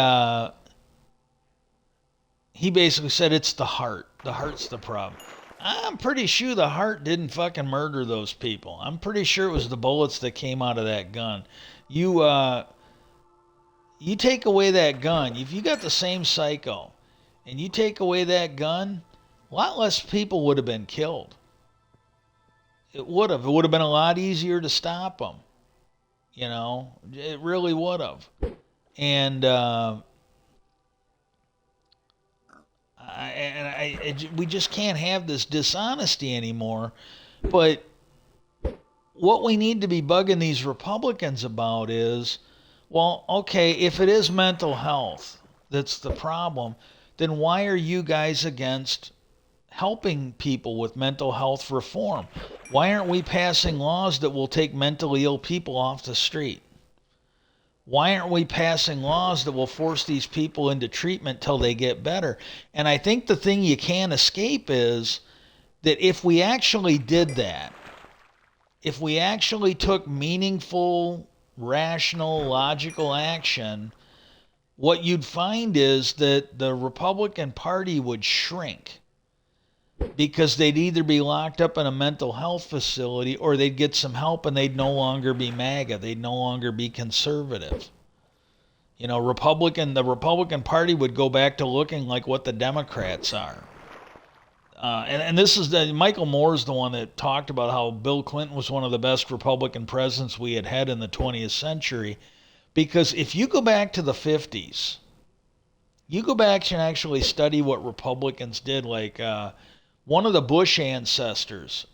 basically said it's the heart. The heart's the problem. I'm pretty sure the heart didn't fucking murder those people. I'm pretty sure it was the bullets that came out of that gun. You take away that gun, if you got the same psycho, and you take away that gun, a lot less people would have been killed. It would have. It would have been a lot easier to stop them. It really would have. And we just can't have this dishonesty anymore. But what we need to be bugging these Republicans about is, well, okay, if it is mental health that's the problem, then why are you guys against helping people with mental health reform? Why aren't we passing laws that will take mentally ill people off the street? Why aren't we passing laws that will force these people into treatment till they get better? And I think the thing you can't escape is that if we actually did that, if we actually took meaningful, rational, logical action, what you'd find is that the Republican Party would shrink because they'd either be locked up in a mental health facility or they'd get some help and they'd no longer be MAGA. They'd no longer be conservative. The Republican Party would go back to looking like what the Democrats are. And this is Michael Moore's the one that talked about how Bill Clinton was one of the best Republican presidents we had in the 20th century. Because if you go back to the 50s, you go back and actually study what Republicans did, like one of the Bush ancestors,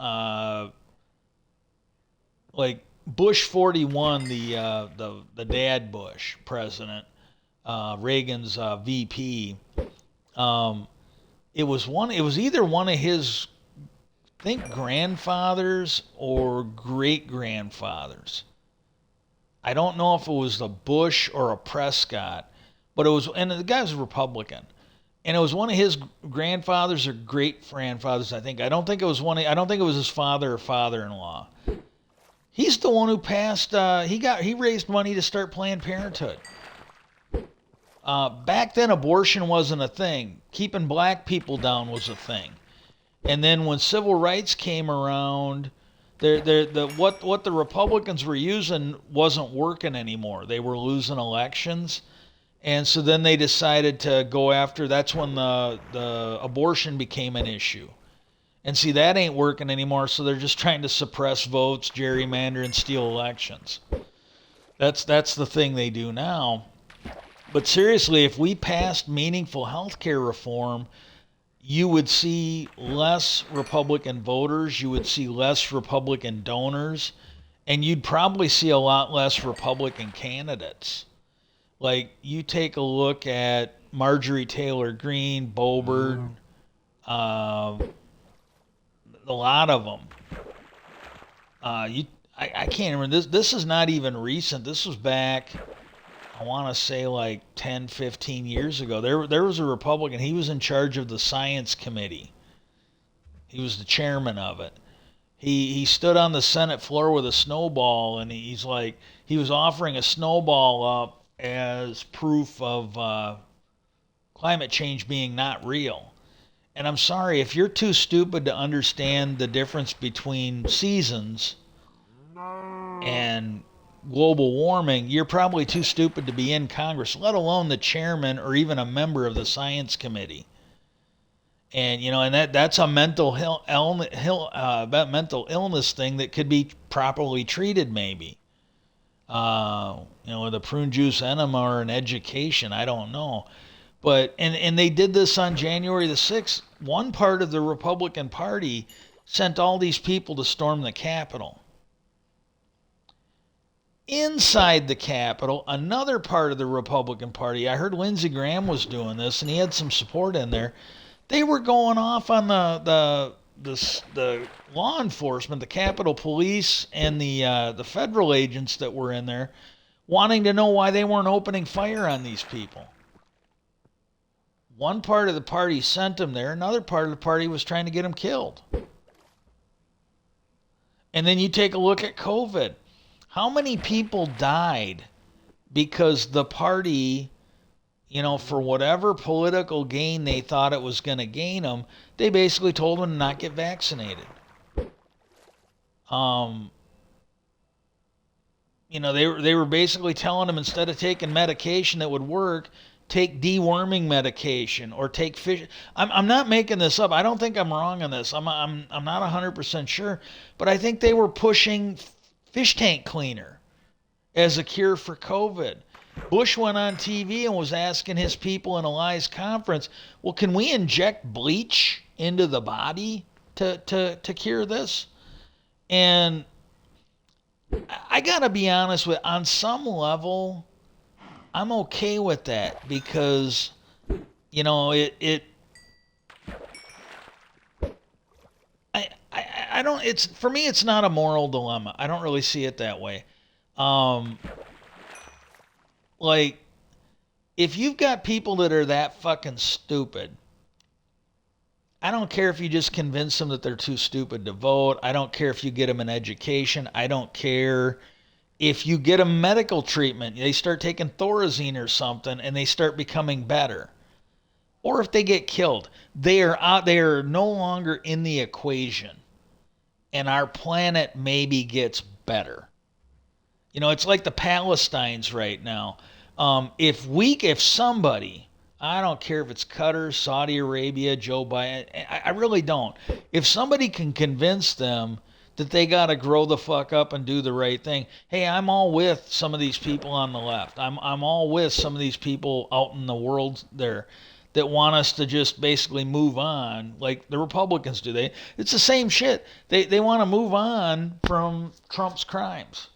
like Bush 41, the dad Bush president, Reagan's VP, Um, it was one. It was either one of his, I think, grandfathers or great grandfathers. I don't know if it was a Bush or a Prescott, but it was, and the guy was a Republican, and it was one of his grandfathers or great grandfathers. I think. I don't think it was one. I don't think it was his father or father-in-law. He's the one who passed. He raised money to start Planned Parenthood. Back then, abortion wasn't a thing. Keeping black people down was a thing. And then when civil rights came around, what the Republicans were using wasn't working anymore. They were losing elections, and so then they decided to go after. That's when the abortion became an issue. And see, that ain't working anymore. So they're just trying to suppress votes, gerrymander, and steal elections. That's the thing they do now. But seriously, if we passed meaningful health care reform, you would see less Republican voters, you would see less Republican donors, and you'd probably see a lot less Republican candidates. Like, you take a look at Marjorie Taylor Greene, Boebert, uh, a lot of them. I can't remember. This is not even recent. This was back, I want to say like 10, 15 years ago. There was a Republican. He was in charge of the science committee. He was the chairman of it. He stood on the Senate floor with a snowball, and he's like, he was offering a snowball up as proof of climate change being not real. And I'm sorry, if you're too stupid to understand the difference between seasons and global warming, you're probably too stupid to be in Congress, let alone the chairman or even a member of the science committee. And and that's a mental illness thing that could be properly treated, maybe. With a prune juice enema or an education, I don't know. But and they did this on January the 6th. One part of the Republican Party sent all these people to storm the Capitol. Inside the Capitol, another part of the Republican Party, I heard Lindsey Graham was doing this, and he had some support in there. They were going off on the law enforcement, the Capitol Police, and the federal agents that were in there, wanting to know why they weren't opening fire on these people. One part of the party sent them there. Another part of the party was trying to get them killed. And then you take a look at COVID. How many people died because the party, for whatever political gain they thought it was going to gain them, they basically told them to not get vaccinated. They were basically telling them, instead of taking medication that would work, take deworming medication or take fish. I'm not making this up. I don't think I'm wrong on this. I'm not 100% sure, but I think they were pushing fish tank cleaner as a cure for COVID. Bush went on TV and was asking his people in a live conference, well, can we inject bleach into the body to cure this? And I got to be honest with, on some level, I'm okay with that, because, I don't, for me, it's not a moral dilemma. I don't really see it that way. Like, if you've got people that are that fucking stupid, I don't care if you just convince them that they're too stupid to vote. I don't care if you get them an education. I don't care if you get them medical treatment. They start taking Thorazine or something and they start becoming better. Or if they get killed, they are out. They are no longer in the equation, and our planet maybe gets better. It's like the Palestinians right now. If somebody, I don't care if it's Qatar, Saudi Arabia, Joe Biden, I really don't. If somebody can convince them that they got to grow the fuck up and do the right thing, hey, I'm all with some of these people on the left. I'm all with some of these people out in the world there that want us to just basically move on, like the Republicans do. It's the same shit. They want to move on from Trump's crimes.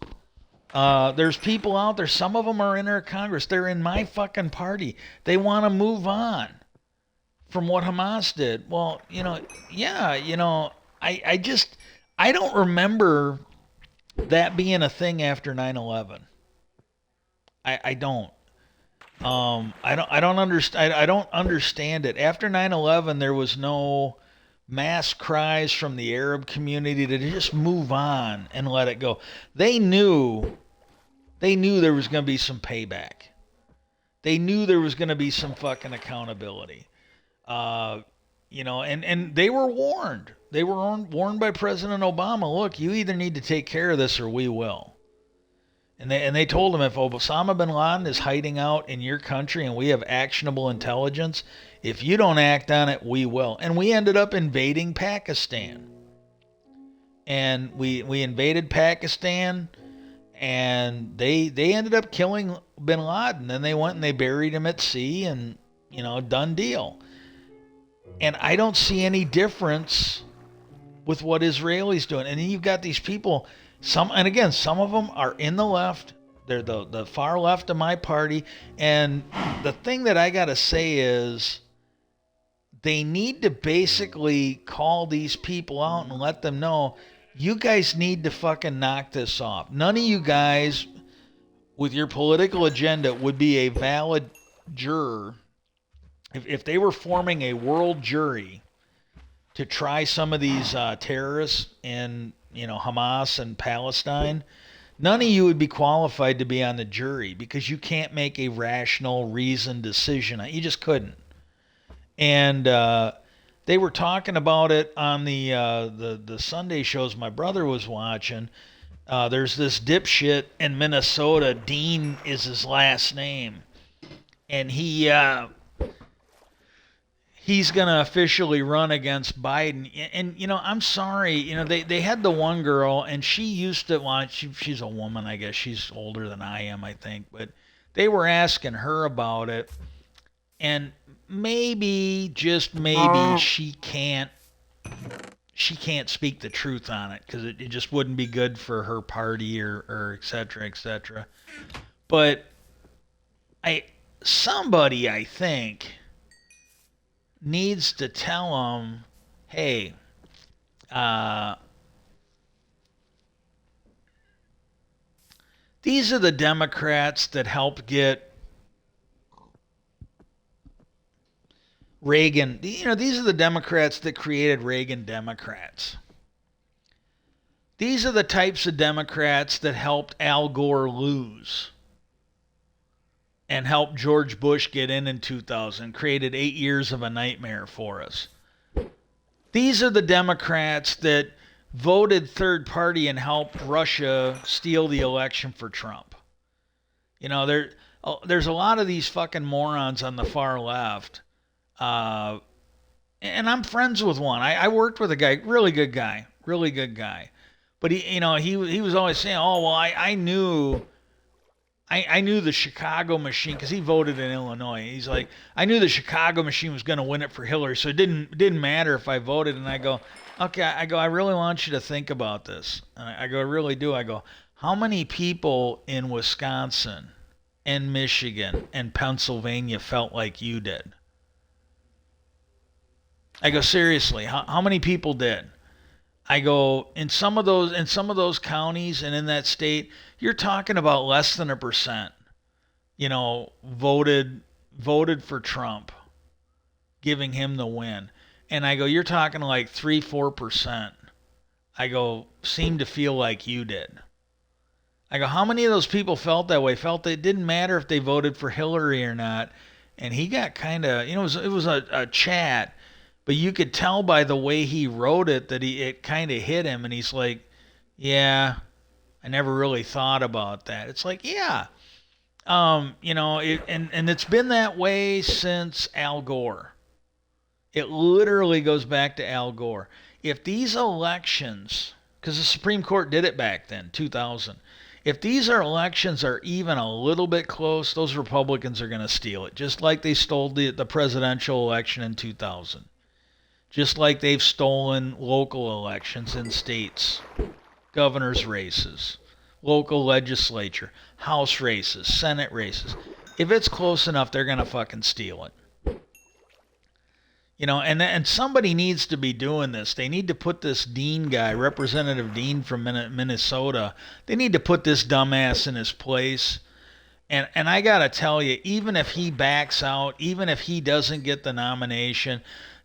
There's people out there, some of them are in our Congress, they're in my fucking party. They want to move on. from what Hamas did. Well, yeah, I don't remember that being a thing after 9/11. I don't. I don't understand. I don't understand it. After 9/11, there was no mass cries from the Arab community to just move on and let it go. They knew. They knew there was going to be some payback. They knew there was going to be some fucking accountability. And they were warned. They were warned by President Obama. Look, you either need to take care of this or we will. And they told him if Osama bin Laden is hiding out in your country and we have actionable intelligence, if you don't act on it, we will. And we ended up invading Pakistan. And we invaded Pakistan, and they ended up killing bin Laden. Then they went and they buried him at sea, and done deal. And I don't see any difference with what Israelis doing. And then you've got these people. Some of them are in the left. They're the far left of my party. And the thing that I got to say is they need to basically call these people out and let them know, you guys need to fucking knock this off. None of you guys with your political agenda would be a valid juror if they were forming a world jury to try some of these terrorists in Hamas and Palestine. None of you would be qualified to be on the jury because you can't make a rational, reasoned decision. You just couldn't. And they were talking about it on the Sunday shows my brother was watching. There's this dipshit in Minnesota. Dean is his last name, and he's going to officially run against Biden. And, I'm sorry, they had the one girl, and she used to, well, she's a woman, I guess. She's older than I am, I think. But they were asking her about it. And maybe, just maybe, she can't speak the truth on it because it just wouldn't be good for her party or et cetera, et cetera. But somebody, I think, needs to tell them, hey, these are the Democrats that helped get Reagan. These are the Democrats that created Reagan Democrats. These are the types of Democrats that helped Al Gore lose and helped George Bush get in 2000, created 8 years of a nightmare for us. These are the Democrats that voted third party and helped Russia steal the election for Trump. There's a lot of these fucking morons on the far left. And I'm friends with one. I worked with a guy, really good guy. But he was always saying, oh, well, I knew the Chicago machine because he voted in Illinois. He's like, I knew the Chicago machine was going to win it for Hillary, so it didn't matter if I voted. And I go, okay, I really want you to think about this. And I really do. I go, how many people in Wisconsin and Michigan and Pennsylvania felt like you did? I go, seriously, how many people did? I go, in some of those counties and in that state, you're talking about less than 1%, voted for Trump, giving him the win. And I go, you're talking like 3-4%. I go, seem to feel like you did. I go, how many of those people felt that way? Felt that it didn't matter if they voted for Hillary or not. And he got kind of, it was a chat. But you could tell by the way he wrote it that it kind of hit him, and he's like, yeah, I never really thought about that. It's like, yeah. And it's been that way since Al Gore. It literally goes back to Al Gore. If these elections, because the Supreme Court did it back then, 2000, if these elections are even a little bit close, those Republicans are going to steal it, just like they stole the presidential election in 2000. Just like they've stolen local elections in states, governor's races, local legislature, House races, Senate races. If it's close enough, they're going to fucking steal it. And somebody needs to be doing this. They need to put this Dean guy, Representative Dean from Minnesota. They need to put this dumbass in his place. And I gotta tell you, even if he backs out, even if he doesn't get the nomination,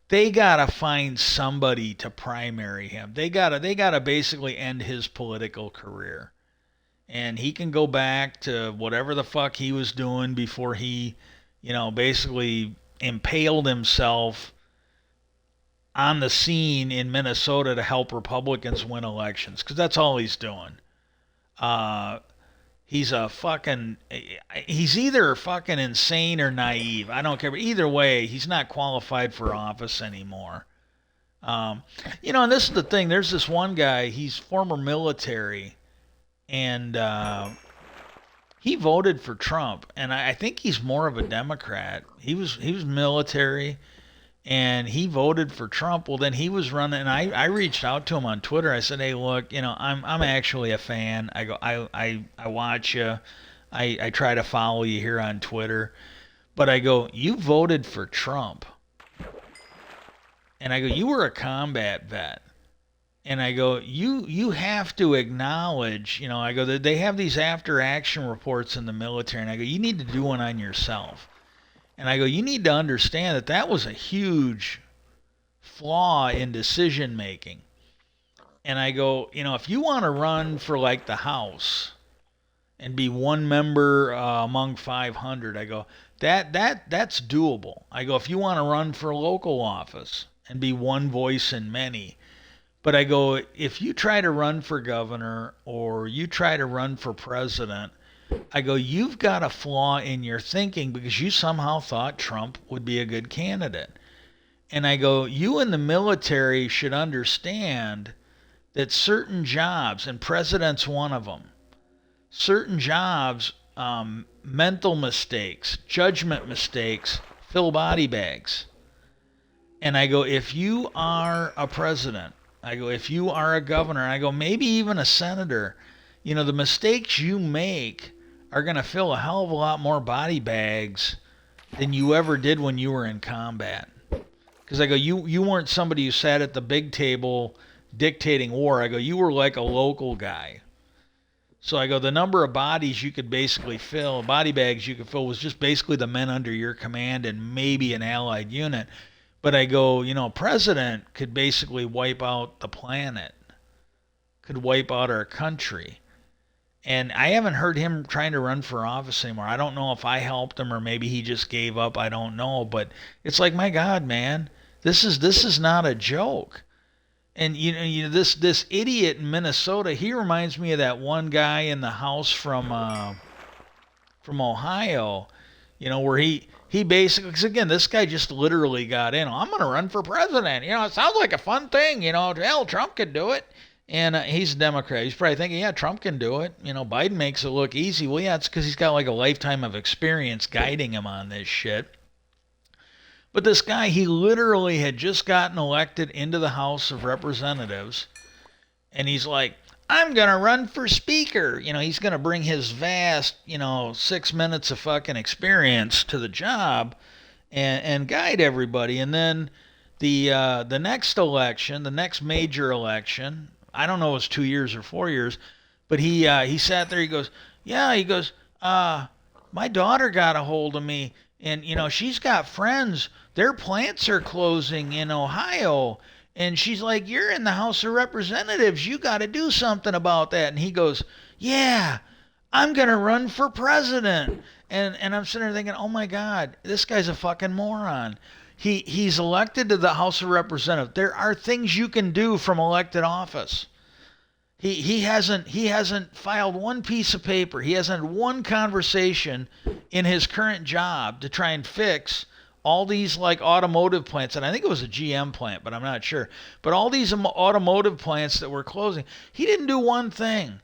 they gotta find somebody to primary him. They gotta basically end his political career, and he can go back to whatever the fuck he was doing before he, basically impaled himself on the scene in Minnesota to help Republicans win elections, because that's all he's doing. Uh, he's either fucking insane or naive. I don't care, but either way, he's not qualified for office anymore. Um, and this is the thing. There's this one guy. He's former military, and he voted for Trump, and I think he's more of a Democrat. He was military, and he voted for Trump. Well, then he was running, and I reached out to him on Twitter. I said, "Hey, look, I'm actually a fan. I go, I watch you. I try to follow you here on Twitter, but I go, you voted for Trump, and I go, you were a combat vet." And I go, you have to acknowledge, I go, they have these after action reports in the military, and I go, you need to do one on yourself. And I go, you need to understand that that was a huge flaw in decision making. And I go, if you want to run for like the House and be one member among 500, I go, that's doable. I go, if you want to run for local office and be one voice in many, but I go, if you try to run for governor or you try to run for president, I go, you've got a flaw in your thinking because you somehow thought Trump would be a good candidate. And I go, you in the military should understand that certain jobs, and president's one of them, certain jobs, mental mistakes, judgment mistakes, fill body bags. And I go, if you are a president, I go, if you are a governor, I go, maybe even a senator, the mistakes you make are going to fill a hell of a lot more body bags than you ever did when you were in combat. Because I go, you weren't somebody who sat at the big table dictating war. I go, you were like a local guy. So I go, the number of bodies you could basically fill, body bags you could fill, was just basically the men under your command and maybe an allied unit. But I go, president could basically wipe out the planet, could wipe out our country. And I haven't heard him trying to run for office anymore. I don't know if I helped him or maybe he just gave up. I don't know. But it's like, my God, man, this is not a joke. And this idiot in Minnesota, he reminds me of that one guy in the House from Ohio, where he basically, because again, this guy just literally got in. I'm going to run for president. It sounds like a fun thing. Hell, Trump could do it. And he's a Democrat. He's probably thinking, yeah, Trump can do it. Biden makes it look easy. Well, yeah, it's because he's got like a lifetime of experience guiding him on this shit. But this guy, he literally had just gotten elected into the House of Representatives. And he's like, I'm going to run for speaker. He's going to bring his vast, 6 minutes of fucking experience to the job and guide everybody. And then the next election, the next major election, I don't know if it was 2 years or 4 years, but he sat there. He goes, yeah, my daughter got a hold of me, and she's got friends. Their plants are closing in Ohio, and she's like, you're in the House of Representatives. You got to do something about that. And he goes, yeah, I'm gonna run for president. And I'm sitting there thinking, oh my God, this guy's a fucking moron. He's elected to the House of Representatives. There are things you can do from elected office. He hasn't filed one piece of paper. He hasn't had one conversation in his current job to try and fix all these like automotive plants, and I think it was a GM plant, but I'm not sure. But all these automotive plants that were closing, he didn't do one thing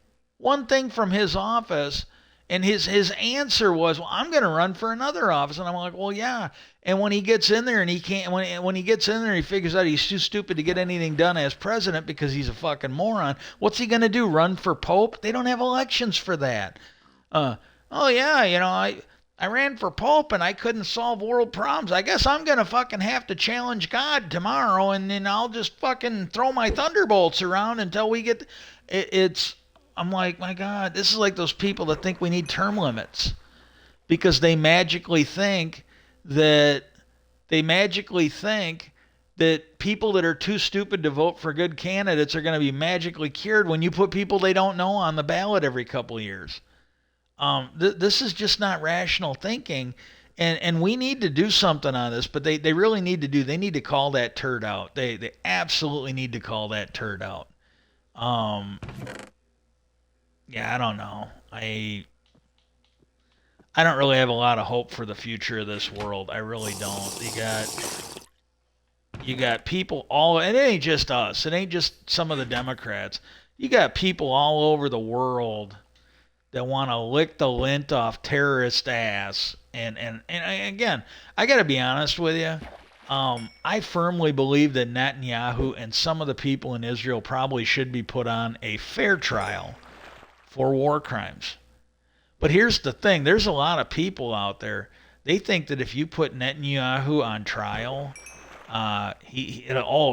from his office. And his answer was, well, I'm going to run for another office. And I'm like, well, yeah. And when he gets in there and he can't, when he gets in there, he figures out he's too stupid to get anything done as president because he's a fucking moron. What's he going to do? Run for Pope? They don't have elections for that. Oh yeah, I ran for pope and I couldn't solve world problems. I guess I'm gonna fucking have to challenge God tomorrow, and then I'll just fucking throw my thunderbolts around until we get. It's. I'm like, my God, this is like those people that think we need term limits because that they magically think that people that are too stupid to vote for good candidates are going to be magically cured when you put people they don't know on the ballot every couple of years. This is just not rational thinking, and we need to do something on this. But they really need to do. They need to call that turd out. They absolutely need to call that turd out. Um, yeah, I don't know. I don't really have a lot of hope for the future of this world. I really don't. You got people all, and it ain't just us. It ain't just some of the Democrats. You got people all over the world that want to lick the lint off terrorist ass. And again, I got to be honest with you. I firmly believe that Netanyahu and some of the people in Israel probably should be put on a fair trial for war crimes. But here's the thing: there's a lot of people out there. They think that if you put Netanyahu on trial,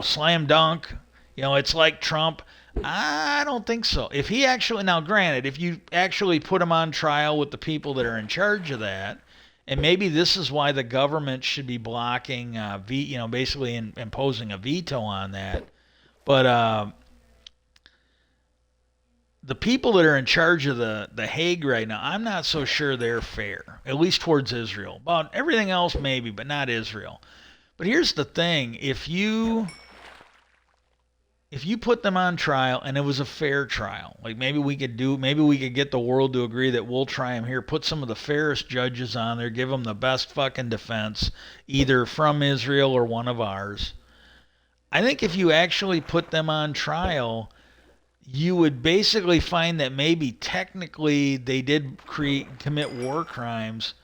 slam dunk. It's like Trump. I don't think so. If he actually, now granted, if you actually put him on trial with the people that are in charge of that, and maybe this is why the government should be blocking, basically imposing a veto on that. But the people that are in charge of the Hague right now, I'm not so sure they're fair, at least towards Israel. About everything else, maybe, but not Israel. But here's the thing: if you put them on trial and it was a fair trial, like maybe we could get the world to agree that we'll try them here, put some of the fairest judges on there, give them the best fucking defense, either from Israel or one of ours. I think if you actually put them on trial, you would basically find that maybe technically they did commit war crimes,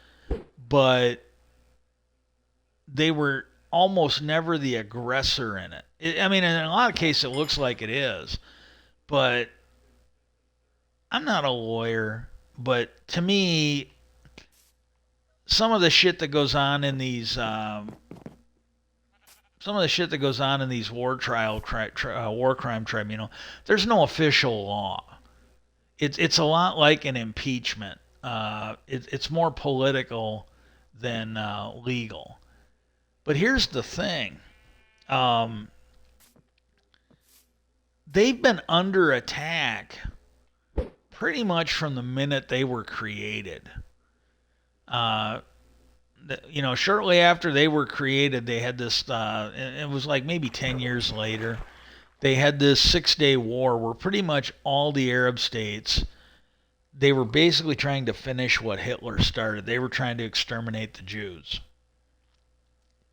but they were almost never the aggressor in it. I mean, in a lot of cases, it looks like it is, but I'm not a lawyer. But to me, some of the shit that goes on in these, war crime tribunal, there's no official law. It's a lot like an impeachment. It's more political than legal. But here's the thing. They've been under attack pretty much from the minute they were created. Shortly after they were created, they had this, it was like maybe 10 years later, they had this 6-day war where pretty much all the Arab states, they were basically trying to finish what Hitler started. They were trying to exterminate the Jews.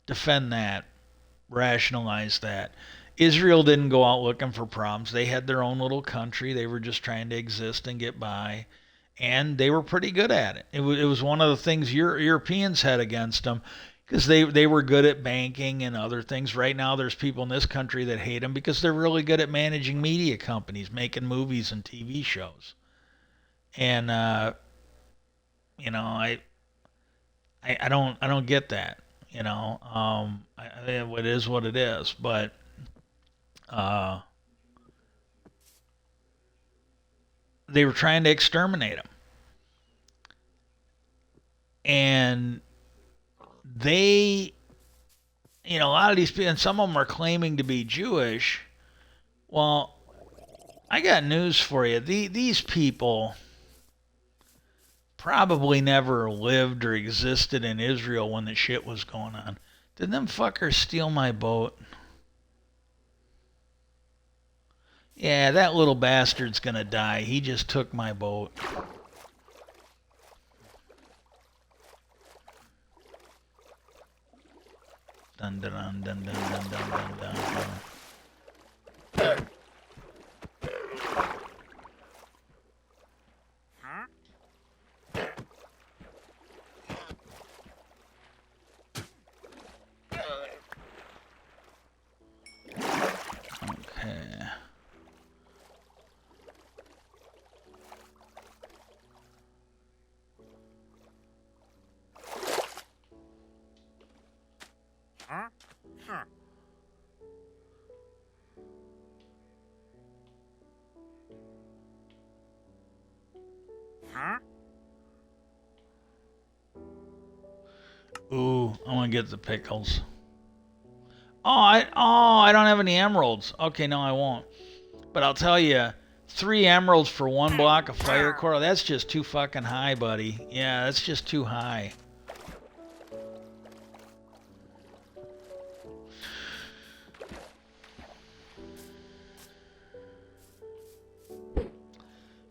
Defend that. Rationalize that. Israel didn't go out looking for problems. They had their own little country. They were just trying to exist and get by. And they were pretty good at it. It was one of the things Europeans had against them because they were good at banking and other things. Right now, there's people in this country that hate them because they're really good at managing media companies, making movies and TV shows. And, I don't get that. It is what it is. But uh, they were trying to exterminate them, and they, a lot of these people, and some of them are claiming to be Jewish. Well, I got news for you. These people probably never lived or existed in Israel when the shit was going on. Did them fuckers steal my boat? Yeah, that little bastard's gonna die. He just took my boat. Dun dun dun dun dun dun dun dun dun. Okay. Ooh, I want to get the pickles. I don't have any emeralds. Okay, no, I won't. But I'll tell you, 3 emeralds for 1 block of fire coral. That's just too fucking high, buddy. Yeah, that's just too high.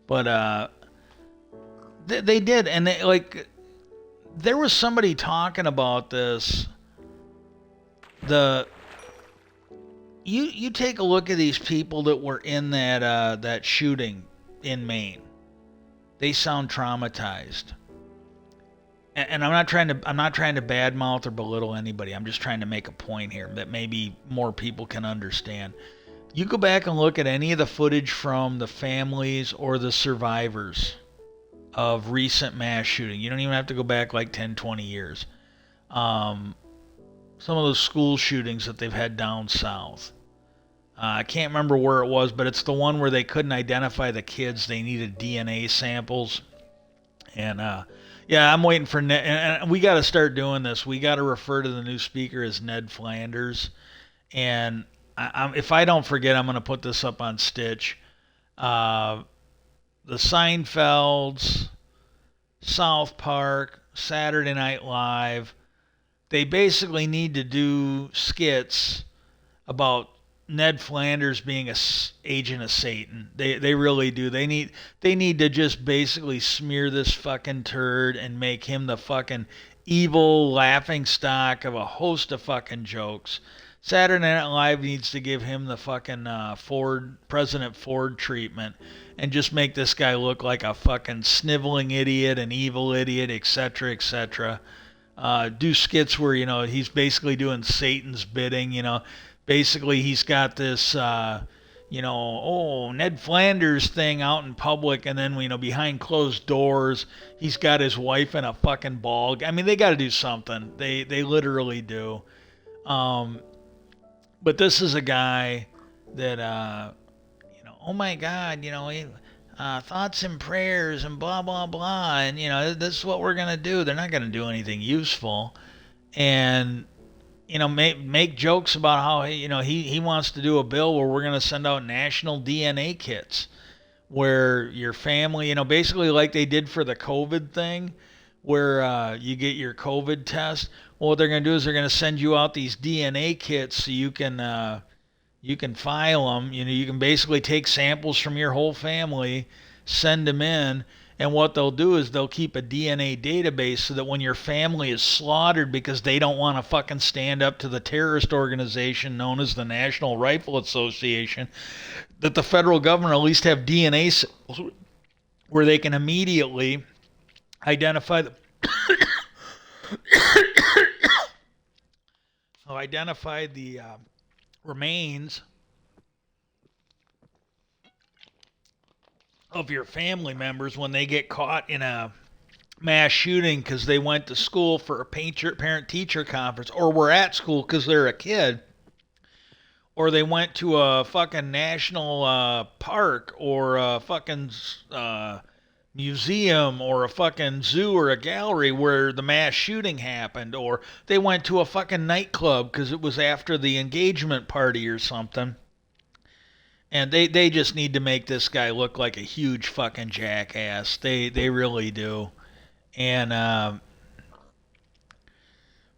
But they did, and they like there was somebody talking about this. The you take a look at these people that were in that shooting in Maine. They sound traumatized. And I'm not trying to badmouth or belittle anybody. I'm just trying to make a point here that maybe more people can understand. You go back and look at any of the footage from the families or the survivors of recent mass shooting. You don't even have to go back like 10, 20 years. Some of those school shootings that they've had down south. I can't remember where it was, but it's the one where they couldn't identify the kids. They needed DNA samples. And yeah, I'm waiting for Ned. And we got to start doing this. We got to refer to the new speaker as Ned Flanders. And if I don't forget, I'm going to put this up on Stitch. The Seinfelds, South Park, Saturday Night Live, they basically need to do skits about Ned Flanders being a agent of Satan. They really do. They need to just basically smear this fucking turd and make him the fucking evil laughing stock of a host of fucking jokes. Saturday Night Live needs to give him the fucking President Ford treatment and just make this guy look like a fucking sniveling idiot, an evil idiot, etc., etc. Do skits where, he's basically doing Satan's bidding, Basically, he's got this, Ned Flanders thing out in public, and then, behind closed doors, he's got his wife in a fucking ball. I mean, they got to do something. They literally do. But this is a guy that, oh my God, thoughts and prayers and blah, blah, blah. And, this is what we're going to do. They're not going to do anything useful. And, make jokes about how, he wants to do a bill where we're going to send out national DNA kits where your family, basically like they did for the COVID thing, where you get your COVID test. Well, what they're going to do is they're going to send you out these DNA kits so you can file them. You can basically take samples from your whole family, send them in, and what they'll do is they'll keep a DNA database so that when your family is slaughtered because they don't want to fucking stand up to the terrorist organization known as the National Rifle Association, that the federal government at least have DNA where they can immediately identify the remains of your family members when they get caught in a mass shooting because they went to school for a parent-teacher conference, or were at school because they're a kid, or they went to a fucking national park or a fucking museum or a fucking zoo or a gallery where the mass shooting happened, or they went to a fucking nightclub because it was after the engagement party or something. And they just need to make this guy look like a huge fucking jackass. They really do. And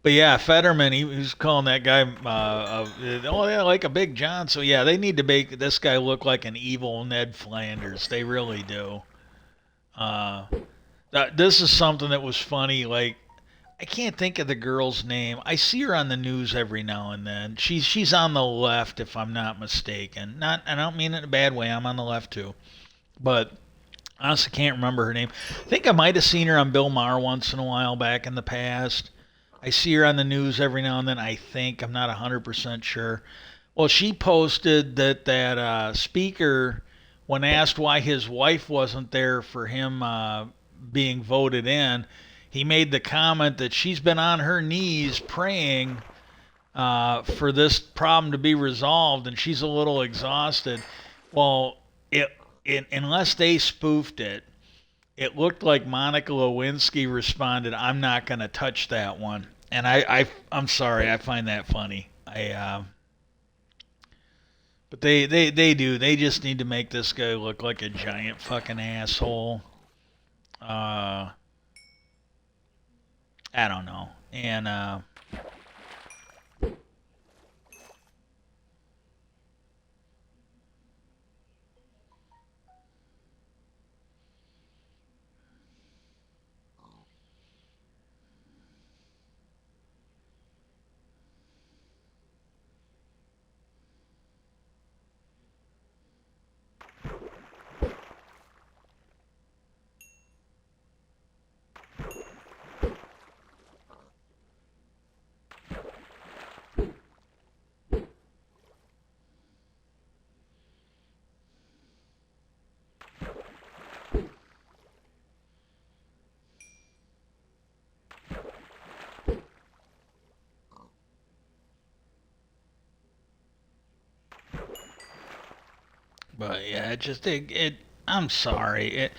but yeah, Fetterman, he was calling that guy like a Big John. So yeah, they need to make this guy look like an evil Ned Flanders. They really do. This is something that was funny. Like, I can't think of the girl's name. I see her on the news every now and then. She's on the left, if I'm not mistaken. I don't mean it in a bad way. I'm on the left too, but I honestly can't remember her name. I think I might have seen her on Bill Maher once in a while back in the past. I see her on the news every now and then. I think I'm not 100% sure. Well, she posted that speaker, when asked why his wife wasn't there for him being voted in, he made the comment that she's been on her knees praying for this problem to be resolved, and she's a little exhausted. Well, unless they spoofed it, it looked like Monica Lewinsky responded, "I'm not going to touch that one." And I'm sorry, I find that funny. But they do. They just need to make this guy look like a giant fucking asshole. Uh, I don't know. And but yeah, it I'm sorry.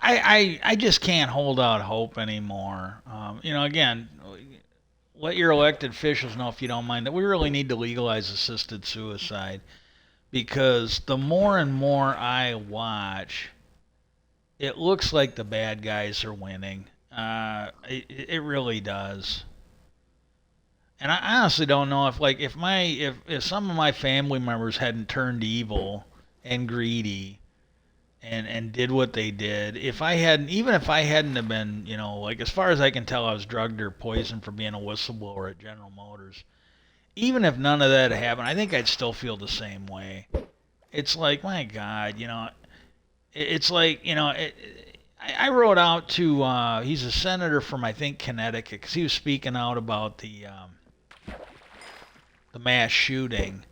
I just can't hold out hope anymore. Again, let your elected officials know if you don't mind that we really need to legalize assisted suicide because the more and more I watch, it looks like the bad guys are winning. It really does. And I honestly don't know if some of my family members hadn't turned evil and greedy and did what they did, if I hadn't have been, like as far as I can tell, I was drugged or poisoned for being a whistleblower at General Motors. Even if none of that happened, I think I'd still feel the same way. It's like, my God, it's like, I wrote out to, he's a senator from, I think, Connecticut, because he was speaking out about the mass shooting.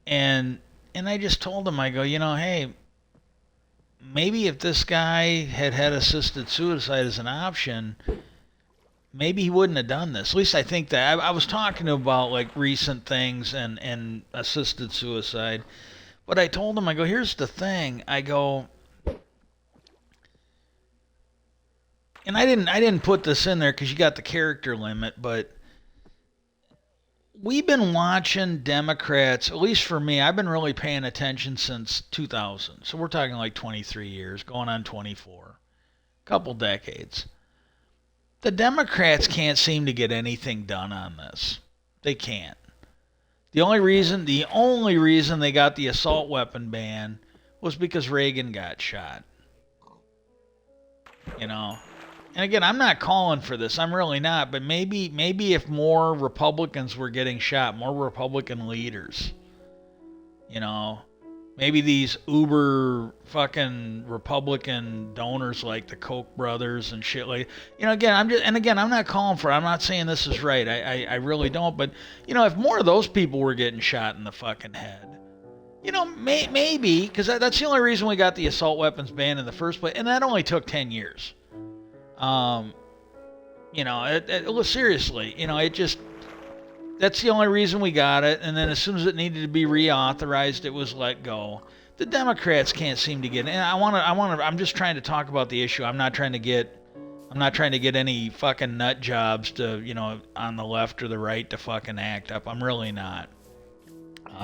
And I just told him, I go, hey, maybe if this guy had assisted suicide as an option, maybe he wouldn't have done this. At least I think that. I was talking about like recent things and assisted suicide. But I told him, I go, here's the thing. I go, and I didn't put this in there because you got the character limit, but we've been watching Democrats, at least for me, I've been really paying attention since 2000. So we're talking like 23 years, going on 24, couple decades. The Democrats can't seem to get anything done on this. They can't. The only reason they got the assault weapon ban was because Reagan got shot. You know, and again, I'm not calling for this. I'm really not. But maybe if more Republicans were getting shot, more Republican leaders, you know, maybe these uber fucking Republican donors like the Koch brothers and shit like, again, I'm not calling for it. I'm not saying this is right. I really don't. But, if more of those people were getting shot in the fucking head, maybe, because that's the only reason we got the assault weapons ban in the first place. And that only took 10 years. Seriously, that's the only reason we got it. And then as soon as it needed to be reauthorized, it was let go. The Democrats can't seem to get it. And I'm just trying to talk about the issue. I'm not trying to get any fucking nut jobs to, on the left or the right to fucking act up. I'm really not.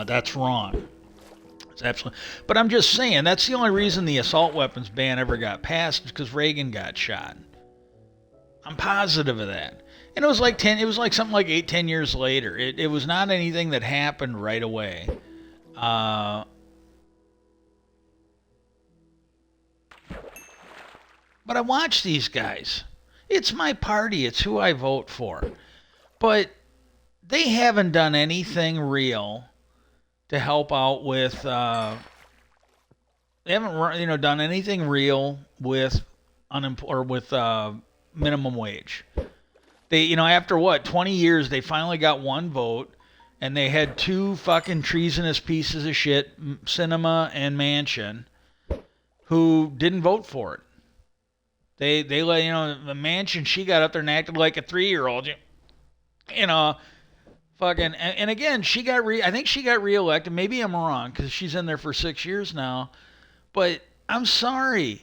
That's wrong. It's absolutely. But I'm just saying, that's the only reason the assault weapons ban ever got passed is because Reagan got shot. I'm positive of that. And it was like something like 8, 10 years later. It was not anything that happened right away. But I watch these guys. It's my party. It's who I vote for. But they haven't done anything real to help out with. They haven't, done anything real with minimum wage. They, after 20 years, they finally got one vote, and they had two fucking treasonous pieces of shit, Cinema and Manchin, who didn't vote for it. They let, the Manchin, she got up there and acted like a 3-year-old, fucking, and again, I think she got reelected. Maybe I'm wrong, because she's in there for 6 years now, but I'm sorry.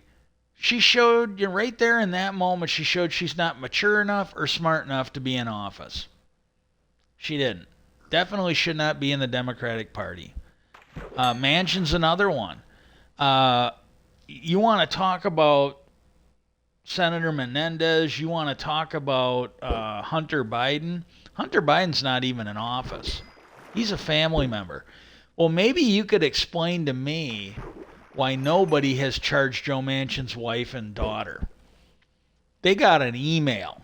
She showed you right there in that moment. She showed she's not mature enough or smart enough to be in office. She didn't. Definitely should not be in the Democratic Party. Manchin's another one. You want to talk about Senator Menendez? You want to talk about Hunter Biden? Hunter Biden's not even in office. He's a family member. Well, maybe you could explain to me why nobody has charged Joe Manchin's wife and daughter. They got an email.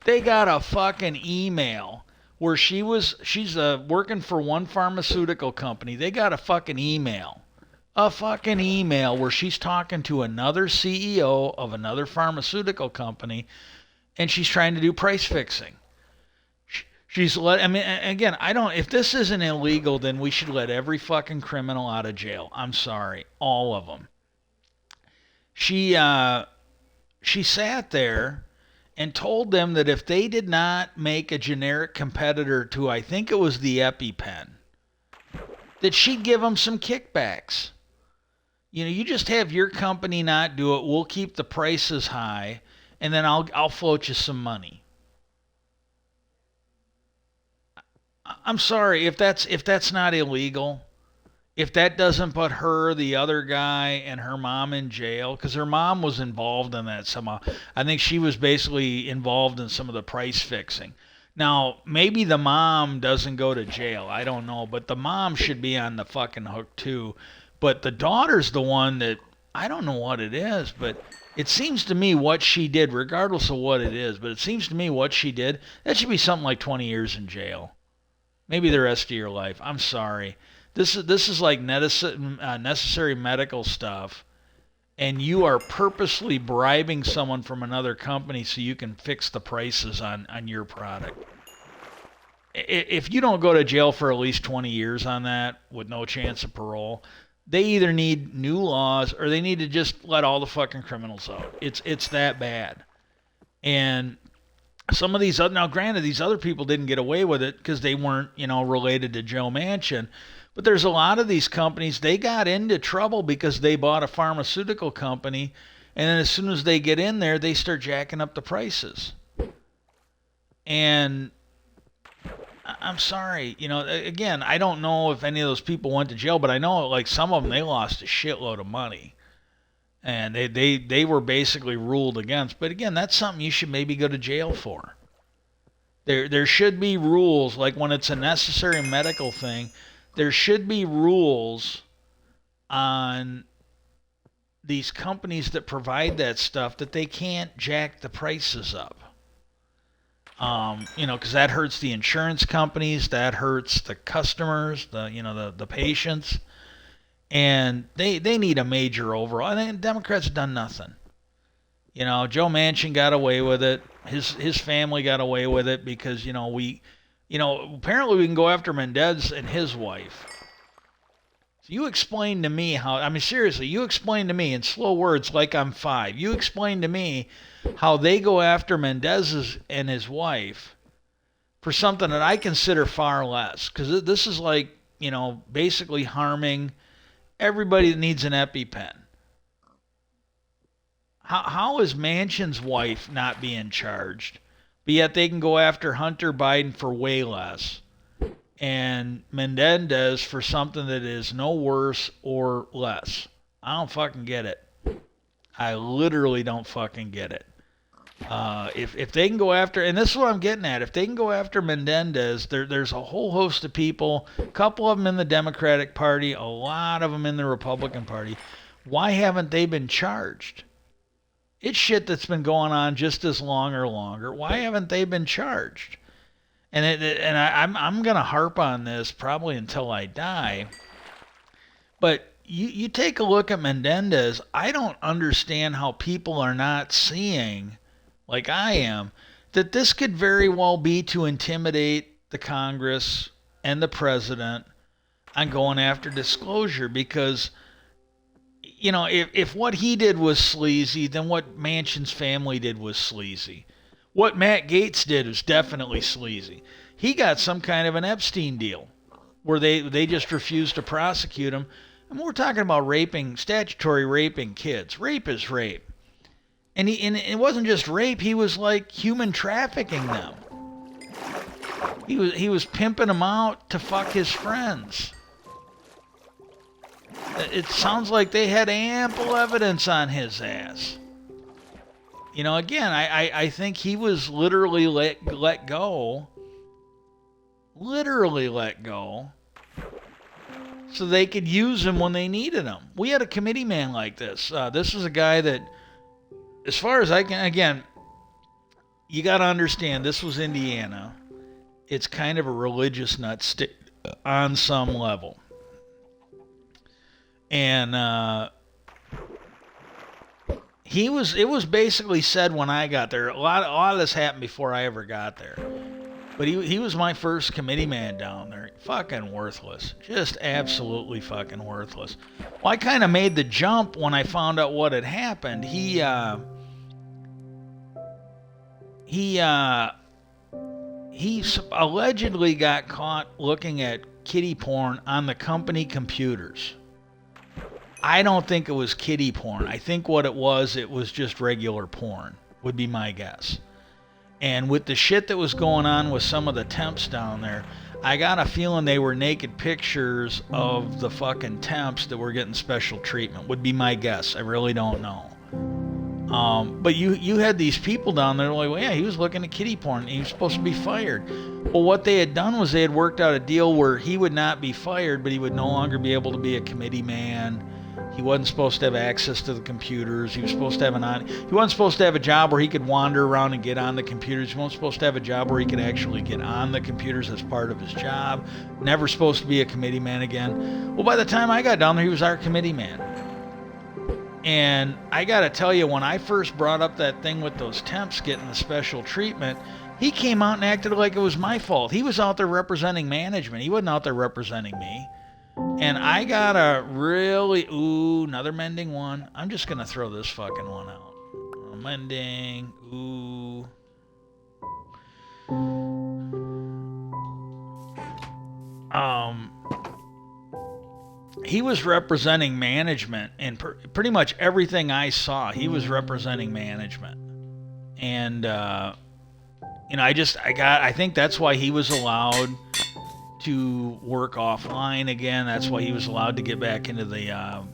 They got a fucking email where she's working for one pharmaceutical company. They got a fucking email. A fucking email where she's talking to another CEO of another pharmaceutical company and she's trying to do price fixing. I mean, again, if this isn't illegal, then we should let every fucking criminal out of jail. I'm sorry. All of them. She sat there and told them that if they did not make a generic competitor to, I think it was the EpiPen, that she'd give them some kickbacks. You just have your company not do it. We'll keep the prices high, and then I'll float you some money. I'm sorry if that's not illegal. If that doesn't put her, the other guy, and her mom in jail, because her mom was involved in that somehow. I think she was basically involved in some of the price fixing. Now, maybe the mom doesn't go to jail. I don't know. But the mom should be on the fucking hook, too. But the daughter's the one that, I don't know what it is, but it seems to me what she did, regardless of what it is, but it seems to me what she did, that should be something like 20 years in jail. Maybe the rest of your life. I'm sorry. This is like necessary medical stuff, and you are purposely bribing someone from another company so you can fix the prices on your product. If you don't go to jail for at least 20 years on that with no chance of parole, they either need new laws or they need to just let all the fucking criminals out. It's that bad. And some of these other, now granted, these other people didn't get away with it because they weren't, related to Joe Manchin. But there's a lot of these companies, they got into trouble because they bought a pharmaceutical company, and then as soon as they get in there, they start jacking up the prices. And I'm sorry, again, I don't know if any of those people went to jail, but I know like some of them, they lost a shitload of money. And they were basically ruled against. But again, that's something you should maybe go to jail for. There should be rules, like when it's a necessary medical thing, there should be rules on these companies that provide that stuff that they can't jack the prices up. Because that hurts the insurance companies, that hurts the customers, the patients. And they need a major overhaul. And the Democrats have done nothing. Joe Manchin got away with it. His family got away with it because, apparently we can go after Mendez and his wife. So you explain to me seriously, you explain to me in slow words like I'm 5. You explain to me how they go after Mendez and his wife for something that I consider far less. Because this is like, basically harming everybody that needs an EpiPen. How is Manchin's wife not being charged, but yet they can go after Hunter Biden for way less, and Menendez for something that is no worse or less? I don't fucking get it. I literally don't fucking get it. If they can go after, and this is what I'm getting at, if they can go after Menendez, there's a whole host of people, a couple of them in the Democratic Party, a lot of them in the Republican Party. Why haven't they been charged? It's shit that's been going on just as long or longer. Why haven't they been charged? I'm gonna harp on this probably until I die. But you take a look at Menendez. I don't understand how people are not seeing, like I am, that this could very well be to intimidate the Congress and the president on going after disclosure. Because, if what he did was sleazy, then what Manchin's family did was sleazy. What Matt Gaetz did was definitely sleazy. He got some kind of an Epstein deal where they just refused to prosecute him. And we're talking about statutory raping kids. Rape is rape. and it wasn't just rape. He was like human trafficking them. He was pimping them out to fuck his friends. It sounds like they had ample evidence on his ass. Again, I think he was literally let go. Literally let go. So they could use him when they needed him. We had a committee man like this. This is a guy that, as far as I can, again, you got to understand, this was Indiana. It's kind of a religious nut state on some level. And it was basically said when I got there. A lot of this happened before I ever got there. But he was my first committee man down there. Fucking worthless. Just absolutely fucking worthless. Well, I kind of made the jump when I found out what had happened. He allegedly got caught looking at kiddie porn on the company computers. I don't think it was kiddie porn. I think what it was just regular porn, would be my guess. And with the shit that was going on with some of the temps down there, I got a feeling they were naked pictures of the fucking temps that were getting special treatment, would be my guess. I really don't know. But you had these people down there like, well, yeah, he was looking at kiddie porn and he was supposed to be fired. Well, what they had done was they had worked out a deal where he would not be fired, but he would no longer be able to be a committee man. He wasn't supposed to have access to the computers. He was supposed to have he wasn't supposed to have a job where he could wander around and get on the computers. He wasn't supposed to have a job where he could actually get on the computers as part of his job. Never supposed to be a committee man again. Well, by the time I got down there, he was our committee man. And I got to tell you, when I first brought up that thing with those temps getting the special treatment, he came out and acted like it was my fault. He was out there representing management. He wasn't out there representing me. And I got a really, another Mending one. I'm just going to throw this fucking one out. Mending, he was representing management, and pretty much everything I saw, he was representing management. And, I think that's why he was allowed to work offline again. That's why he was allowed to get back into the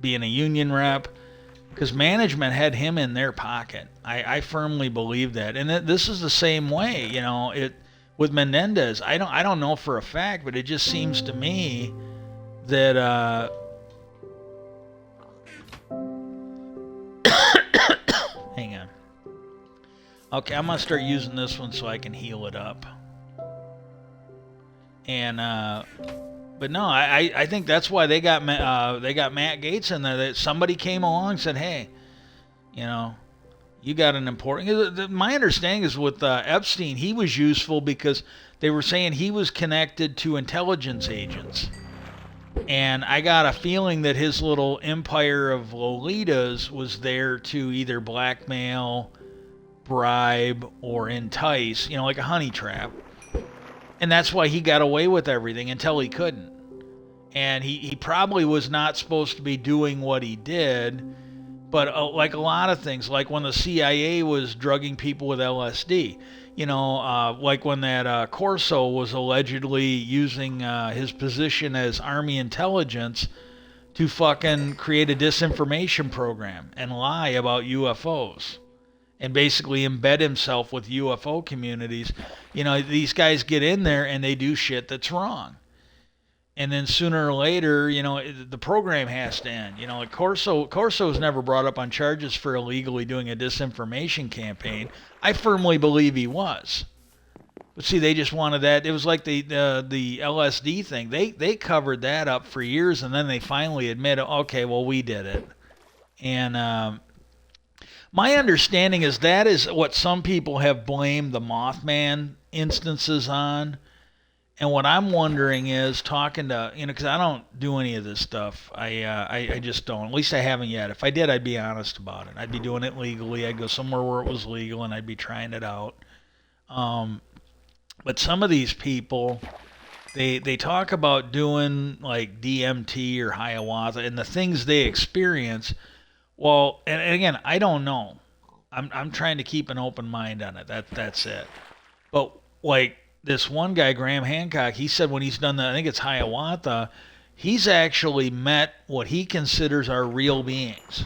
being a union rep, because management had him in their pocket. I firmly believe that, and this is the same way. With Menendez. I don't know for a fact, but it just seems to me that hang on. Okay, I'm gonna start using this one so I can heal it up. And but no, I think that's why they got Matt Gaetz in there. That somebody came along and said, hey, you got an important. My understanding is with Epstein, he was useful because they were saying he was connected to intelligence agents. And I got a feeling that his little empire of Lolitas was there to either blackmail, bribe, or entice, like a honey trap. And that's why he got away with everything until he couldn't. And he probably was not supposed to be doing what he did, but like a lot of things, like when the CIA was drugging people with LSD, like when that Corso was allegedly using his position as Army intelligence to fucking create a disinformation program and lie about UFOs. And basically embed himself with UFO communities. These guys get in there and they do shit that's wrong. And then sooner or later, the program has to end. Like Corso was never brought up on charges for illegally doing a disinformation campaign. I firmly believe he was. But see, they just wanted that. It was like the LSD thing. They covered that up for years, and then they finally admitted, okay, well, we did it. And my understanding is that is what some people have blamed the Mothman instances on. And what I'm wondering is, talking to, because I don't do any of this stuff. I just don't. At least I haven't yet. If I did, I'd be honest about it. I'd be doing it legally. I'd go somewhere where it was legal, and I'd be trying it out. But some of these people, they talk about doing like DMT or ayahuasca and the things they experience. Well, and again, I don't know. I'm trying to keep an open mind on it. That's it. But like this one guy, Graham Hancock, he said when he's done that, I think it's Hiawatha, he's actually met what he considers are real beings.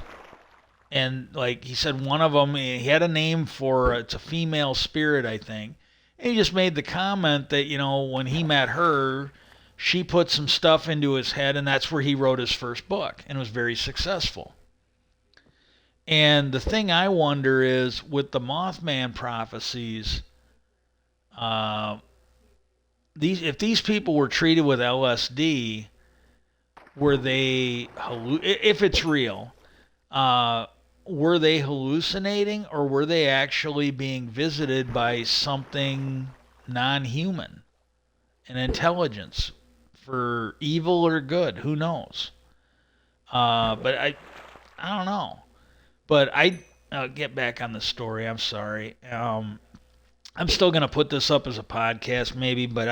And like he said, one of them, he had a name for it's a female spirit, I think. And he just made the comment that when he met her, she put some stuff into his head, and that's where he wrote his first book, and was very successful. And the thing I wonder is with the Mothman prophecies, uh, these if these people were treated with LSD, were they if it's real? Uh, were they hallucinating, or were they actually being visited by something non-human, an intelligence for evil or good? Who knows? But I don't know. But I'll get back on the story. I'm sorry. I'm still going to put this up as a podcast, maybe, but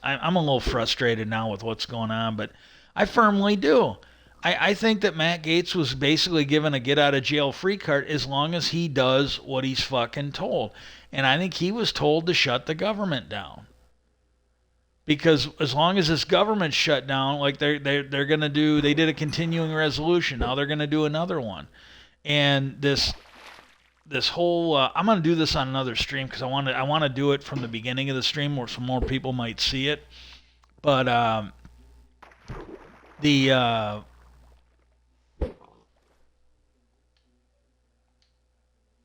I'm a little frustrated now with what's going on. But I firmly do. I think that Matt Gaetz was basically given a get out of jail free card as long as he does what he's fucking told. And I think he was told to shut the government down. Because as long as this government's shut down, like they're gonna do, they did a continuing resolution. Now they're gonna do another one, and this whole I'm gonna do this on another stream because I want to do it from the beginning of the stream where some more people might see it. But the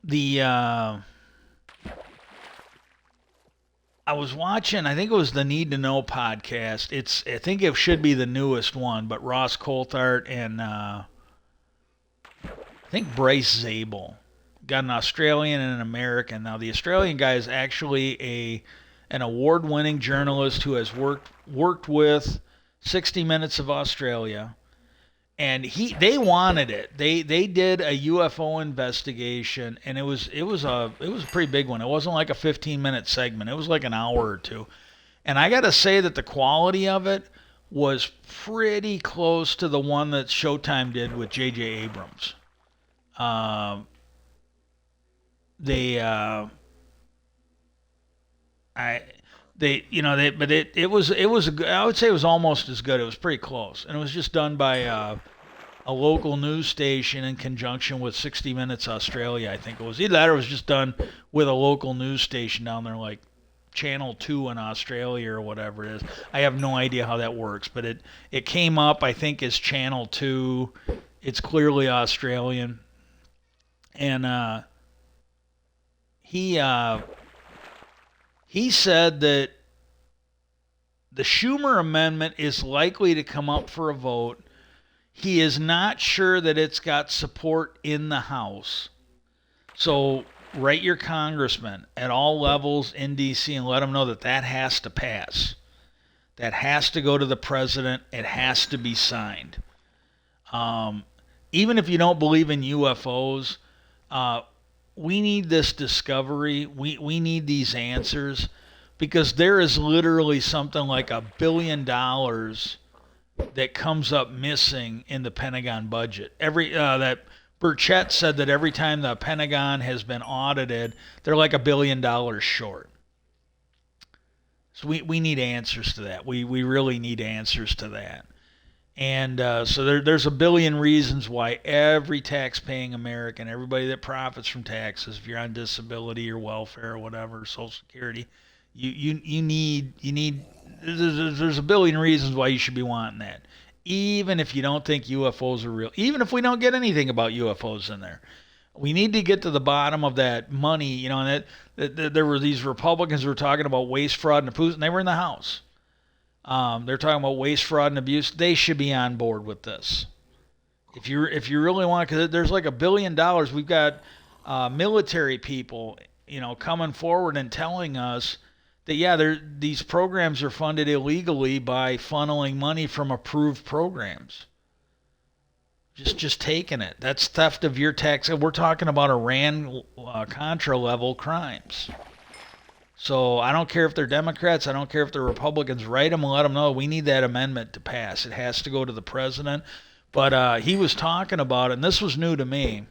the I was watching, I think it was the Need to Know podcast. I think it should be the newest one, but Ross Coulthart and I think Bryce Zabel got an Australian and an American. Now the Australian guy is actually an award-winning journalist who has worked with 60 Minutes of Australia, and they wanted it. They did a UFO investigation, and it was a pretty big one. It wasn't like a 15-minute segment. It was like an hour or two. And I got to say that the quality of it was pretty close to the one that Showtime did with J.J. Abrams. Um, they I but it was I would say it was almost as good. It was pretty close, and it was just done by a local news station in conjunction with 60 Minutes Australia. I think it was either that or it was just done with a local news station down there, like Channel 2 in Australia or whatever it is. I have no idea how that works, but it came up I think as Channel 2. It's clearly Australian, and he he said that the Schumer amendment is likely to come up for a vote. He is not sure that it's got support in the House. So write your congressman at all levels in D.C. and let them know that that has to pass. That has to go to the president. It has to be signed. Even if you don't believe in UFOs, we need this discovery. We need these answers because there is literally something like $1 billion that comes up missing in the Pentagon budget. That Burchett said that every time the Pentagon has been audited, they're like $1 billion short. So we need answers to that. We really need answers to that. And so there's a billion reasons why every tax-paying American, everybody that profits from taxes, if you're on disability or welfare or whatever, Social Security, you need there's a billion reasons why you should be wanting that. Even if you don't think UFOs are real, even if we don't get anything about UFOs in there, we need to get to the bottom of that money. And that there were these Republicans who were talking about waste, fraud, and abuse, and they were in the House. They're talking about waste, fraud, and abuse. They should be on board with this. If you really want, because there's like $1 billion. We've got military people, coming forward and telling us that these programs are funded illegally by funneling money from approved programs. Just taking it. That's theft of your tax. We're talking about Iran Contra level crimes. So I don't care if they're Democrats. I don't care if they're Republicans. Write them and let them know we need that amendment to pass. It has to go to the president. But he was talking about it, and this was new to me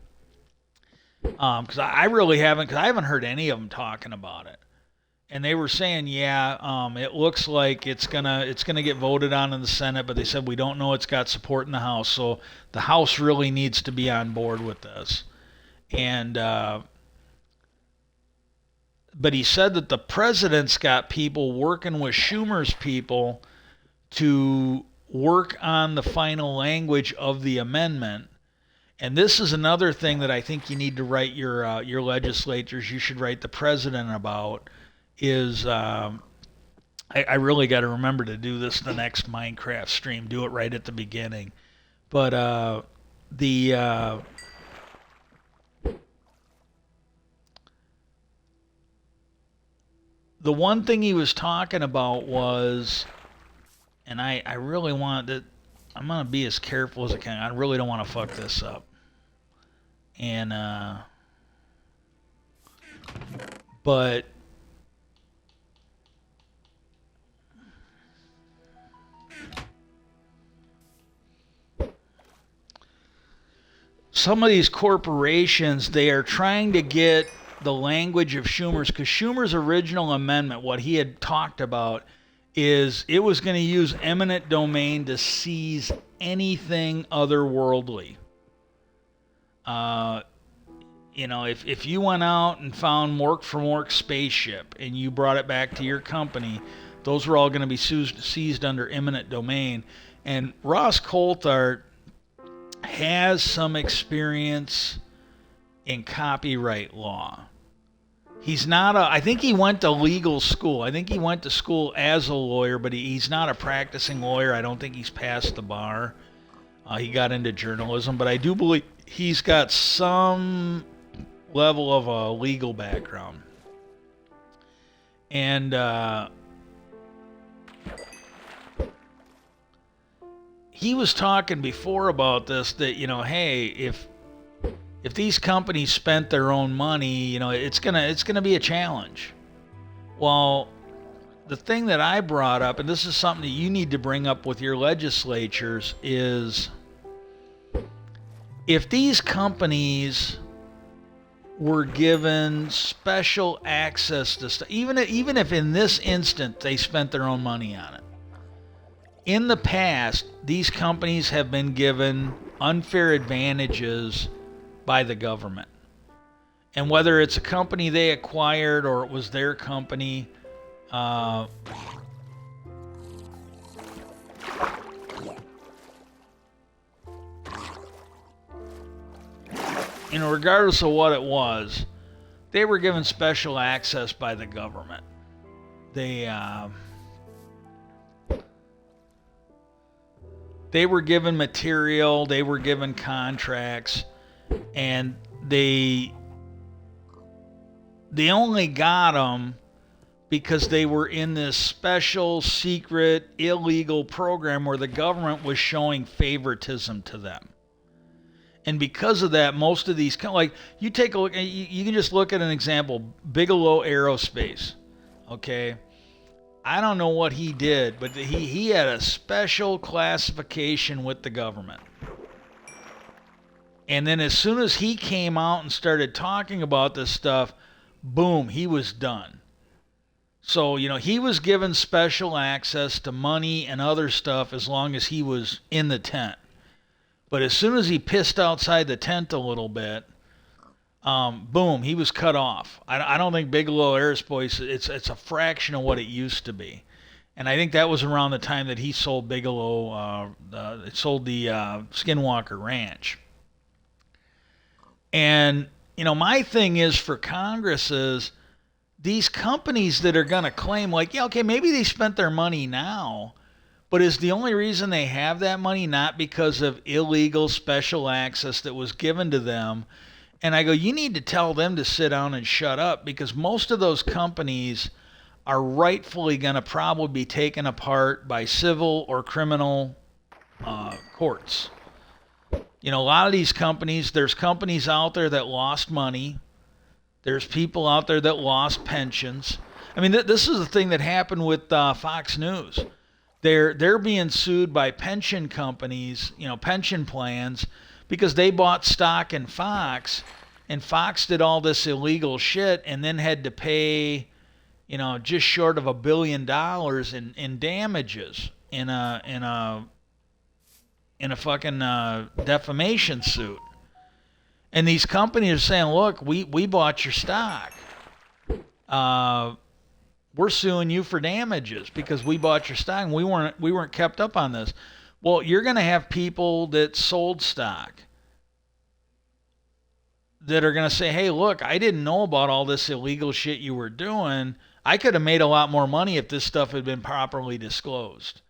because I really haven't, because I haven't heard any of them talking about it. And they were saying, yeah, it looks like it's gonna get voted on in the Senate, but they said we don't know it's got support in the House, so the House really needs to be on board with this. And but he said that the president's got people working with Schumer's people to work on the final language of the amendment. And this is another thing that I think you need to write your legislators. You should write the president about. Is I really got to remember to do this the next Minecraft stream. Do it right at the beginning. But the one thing he was talking about was, and I really want to, I'm gonna be as careful as I can. I really don't want to fuck this up. And but some of these corporations, they are trying to get the language of Schumer's, because Schumer's original amendment, what he had talked about, is it was going to use eminent domain to seize anything otherworldly. If you went out and found Mork from Mork spaceship and you brought it back to your company, those were all going to be seized under eminent domain. And Ross Coulthart has some experience in copyright law. He's not I think he went to legal school. I think he went to school as a lawyer, but he's not a practicing lawyer. I don't think he's passed the bar. He got into journalism, but I do believe he's got some level of a legal background. And he was talking before about this, that, hey, if these companies spent their own money, it's gonna be a challenge. Well, the thing that I brought up, and this is something that you need to bring up with your legislatures, is if these companies were given special access to stuff, even if in this instant they spent their own money on it. In the past, these companies have been given unfair advantages by the government. And whether it's a company they acquired or it was their company, regardless of what it was, they were given special access by the government. They were given material, they were given contracts, and they only got them because they were in this special, secret, illegal program where the government was showing favoritism to them. And because of that, most of these, like, you take a look, you can just look at an example, Bigelow Aerospace, okay? I don't know what he did, but he had a special classification with the government. And then as soon as he came out and started talking about this stuff, boom, he was done. So, he was given special access to money and other stuff as long as he was in the tent. But as soon as he pissed outside the tent a little bit, boom, he was cut off. I don't think Bigelow Aerospace, it's a fraction of what it used to be. And I think that was around the time that he sold sold the Skinwalker Ranch. And, my thing is for Congress is these companies that are going to claim, like, yeah, okay, maybe they spent their money now, but is the only reason they have that money not because of illegal special access that was given to them? And I go, you need to tell them to sit down and shut up, because most of those companies are rightfully going to probably be taken apart by civil or criminal courts. A lot of these companies, there's companies out there that lost money. There's people out there that lost pensions. I mean, this is the thing that happened with Fox News. They're being sued by pension companies, pension plans, because they bought stock in Fox, and Fox did all this illegal shit, and then had to pay, just short of $1 billion in damages in a fucking defamation suit. And these companies are saying, look, we bought your stock. We're suing you for damages because we bought your stock and we weren't kept up on this. Well, you're going to have people that sold stock that are going to say, hey, look, I didn't know about all this illegal shit you were doing. I could have made a lot more money if this stuff had been properly disclosed.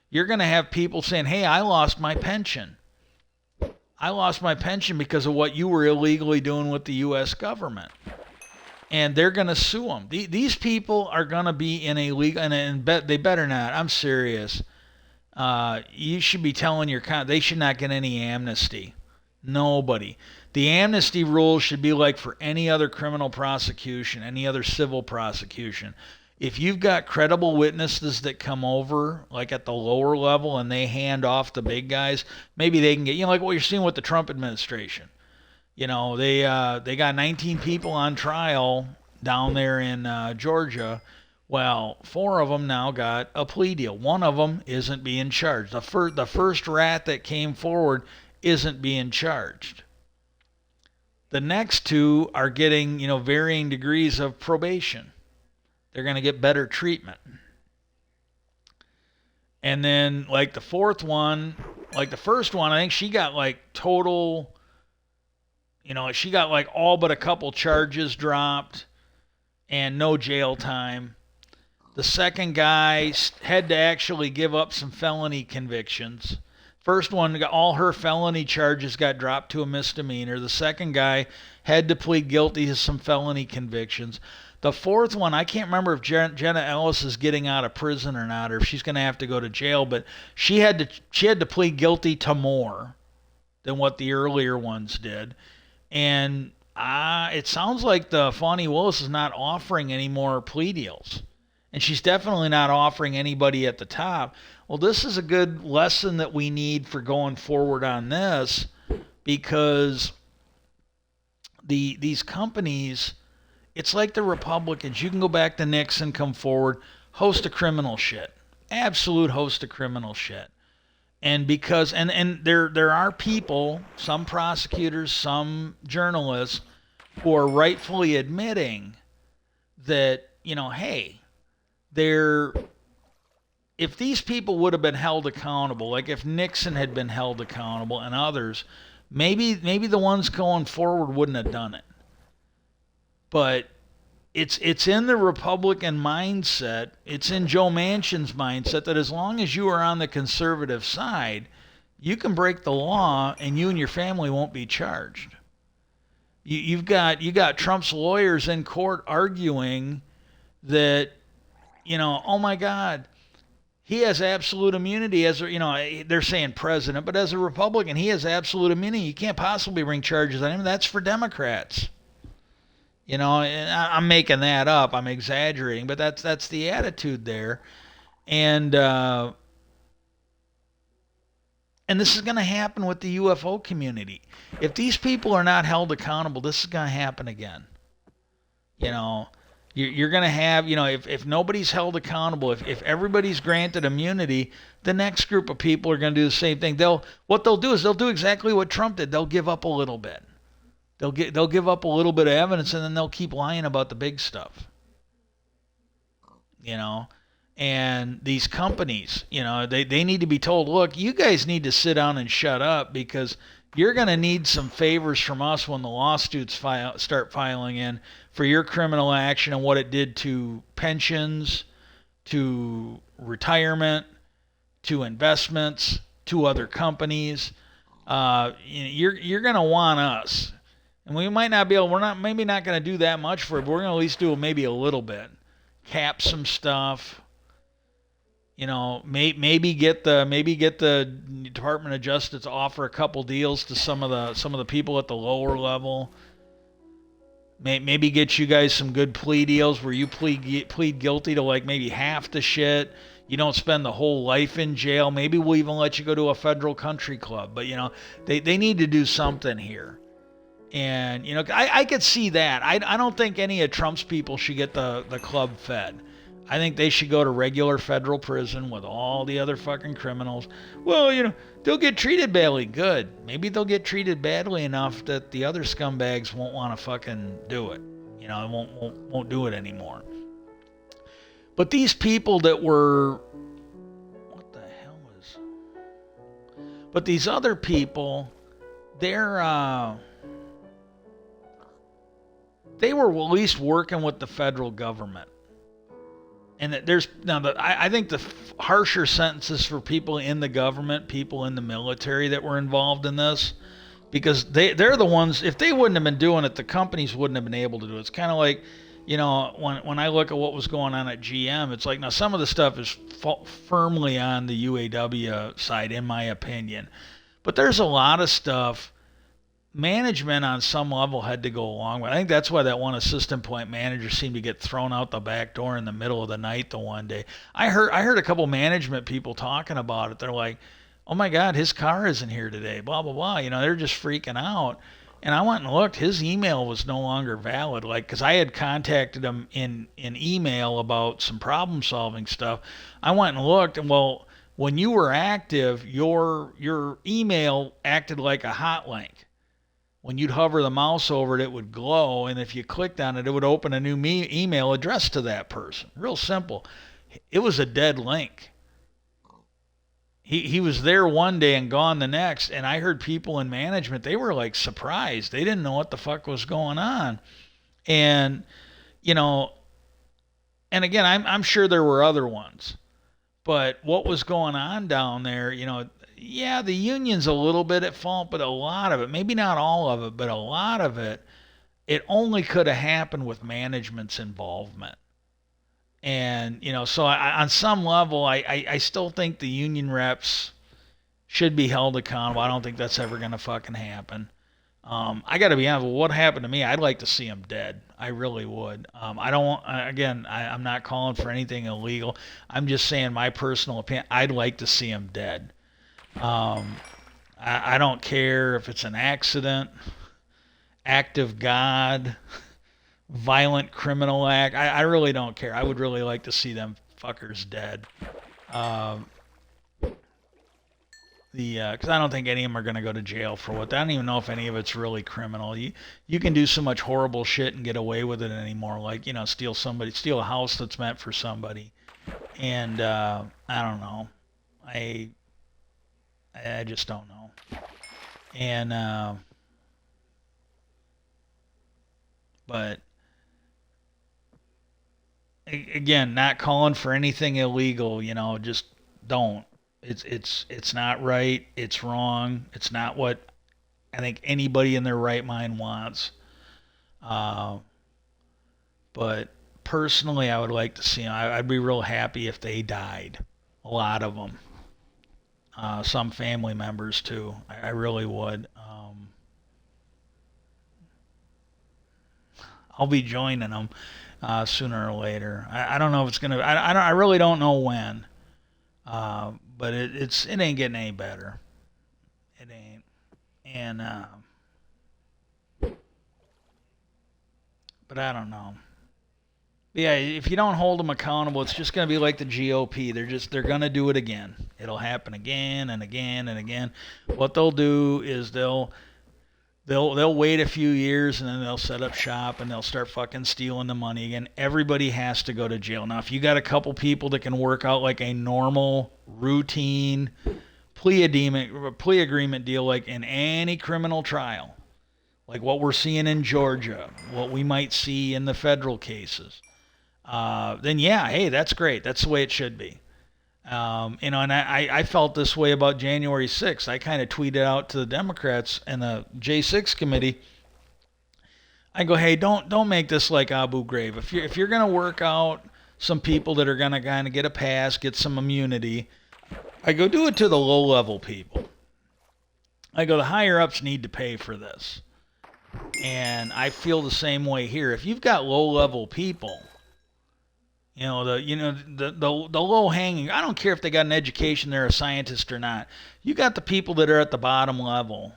You're going to have people saying, hey, I lost my pension. I lost my pension because of what you were illegally doing with the U.S. government. And they're going to sue them. These people are going to be in a legal, and they better not. I'm serious. You should be telling they should not get any amnesty. Nobody. The amnesty rules should be like for any other criminal prosecution, any other civil prosecution. If you've got credible witnesses that come over, like at the lower level, and they hand off the big guys, maybe they can get, like what you're seeing with the Trump administration. They got 19 people on trial down there in Georgia. Well, 4 of them now got a plea deal. 1 of them isn't being charged. The first rat that came forward isn't being charged. The next 2 are getting, varying degrees of probation. They're going to get better treatment. And then, like the fourth one, like the first one, I think she got like total, she got like all but a couple charges dropped and no jail time. The second guy had to actually give up some felony convictions. First one, all her felony charges got dropped to a misdemeanor. The second guy had to plead guilty to some felony convictions. The fourth one, I can't remember if Jenna Ellis is getting out of prison or not, or if she's going to have to go to jail, but she had to plead guilty to more than what the earlier ones did. And it sounds like the Fani Willis is not offering any more plea deals. And she's definitely not offering anybody at the top. Well, this is a good lesson that we need for going forward on this, because these companies, it's like the Republicans. You can go back to Nixon, come forward, host of criminal shit. Absolute host of criminal shit. And because and there are people, some prosecutors, some journalists, who are rightfully admitting that, hey, if these people would have been held accountable, like if Nixon had been held accountable and others, maybe the ones going forward wouldn't have done it. But it's in the Republican mindset, it's in Joe Manchin's mindset that as long as you are on the conservative side, you can break the law and you and your family won't be charged. You got Trump's lawyers in court arguing that, oh my God, he has absolute immunity as they're saying president, but as a Republican, he has absolute immunity. You can't possibly bring charges on him. That's for Democrats. And I'm making that up. I'm exaggerating, but that's the attitude there. And this is going to happen with the UFO community. If these people are not held accountable, this is going to happen again. You're going to have, if nobody's held accountable, if everybody's granted immunity, the next group of people are going to do the same thing. What they'll do is they'll do exactly what Trump did. They'll give up a little bit. They'll give up a little bit of evidence, and then they'll keep lying about the big stuff. And these companies, they need to be told, look, you guys need to sit down and shut up, because you're going to need some favors from us when the lawsuits start filing in for your criminal action and what it did to pensions, to retirement, to investments, to other companies. You're going to want us. And we might not be able, maybe not going to do that much for it, but we're going to at least do maybe a little bit. Cap some stuff. Maybe get the Department of Justice to offer a couple deals to some of the people at the lower level. Maybe get you guys some good plea deals where you plead guilty to like maybe half the shit. You don't spend the whole life in jail. Maybe we'll even let you go to a federal country club. But, they need to do something here. And, I could see that. I don't think any of Trump's people should get the club fed. I think they should go to regular federal prison with all the other fucking criminals. Well, they'll get treated badly. Good. Maybe they'll get treated badly enough that the other scumbags won't want to fucking do it. Won't do it anymore. But these people that were, what the hell is? But these other people, they were at least working with the federal government. And I think the harsher sentences for people in the government, people in the military that were involved in this, because they're the ones. If they wouldn't have been doing it, the companies wouldn't have been able to do it. It's kind of like, when I look at what was going on at GM, it's like, now some of the stuff is firmly on the UAW side, in my opinion, but there's a lot of stuff. Management on some level had to go along with. I think that's why that one assistant plant manager seemed to get thrown out the back door in the middle of the night the one day. I heard a couple management people talking about it. They're like, "Oh my God, his car isn't here today." Blah blah blah. They're just freaking out. And I went and looked. His email was no longer valid. Like, because I had contacted him in email about some problem solving stuff. I went and looked, and well, when you were active, your email acted like a hot link. When you'd hover the mouse over it, it would glow, and if you clicked on it, it would open a new email addressed to that person. Real simple. It was a dead link. He was there one day and gone the next, and I heard people in management, they were like surprised. They didn't know what the fuck was going on. And, and again, I'm sure there were other ones. But what was going on down there, yeah, the union's a little bit at fault, but a lot of it, maybe not all of it, but a lot of it, it only could have happened with management's involvement. And, so on some level, I still think the union reps should be held accountable. I don't think that's ever going to fucking happen. I got to be honest, what happened to me, I'd like to see him dead. I really would. I'm not calling for anything illegal. I'm just saying my personal opinion, I'd like to see him dead. I don't care if it's an accident, act of God, violent criminal act. I really don't care. I would really like to see them fuckers dead. Because I don't think any of them are going to go to jail for what. I don't even know if any of it's really criminal. You can do so much horrible shit and get away with it anymore. Like, steal a house that's meant for somebody. And I don't know. I just don't know. And but again, not calling for anything illegal. Just don't. It's not right. It's wrong. It's not what I think anybody in their right mind wants. But personally, I would like to see them. I'd be real happy if they died. A lot of them. Some family members too. I really would. I'll be joining them sooner or later. I don't know if it's gonna. I really don't know when. But it ain't getting any better. It ain't. And but I don't know. Yeah, if you don't hold them accountable, it's just going to be like the GOP. They're going to do it again. It'll happen again and again and again. What they'll do is they'll wait a few years and then they'll set up shop and they'll start fucking stealing the money again. Everybody has to go to jail. Now, if you got a couple people that can work out like a normal, routine plea agreement deal like in any criminal trial, like what we're seeing in Georgia, what we might see in the federal cases, then yeah, hey, that's great. That's the way it should be. And I felt this way about January 6th. I kind of tweeted out to the Democrats and the J6 committee. I go, hey, don't make this like Abu Ghraib. If you're gonna work out some people that are gonna kind of get a pass, get some immunity, I go, do it to the low level people. I go, the higher ups need to pay for this. And I feel the same way here. If you've got low level people, the low hanging. I don't care if they got an education, they're a scientist or not. You got the people that are at the bottom level.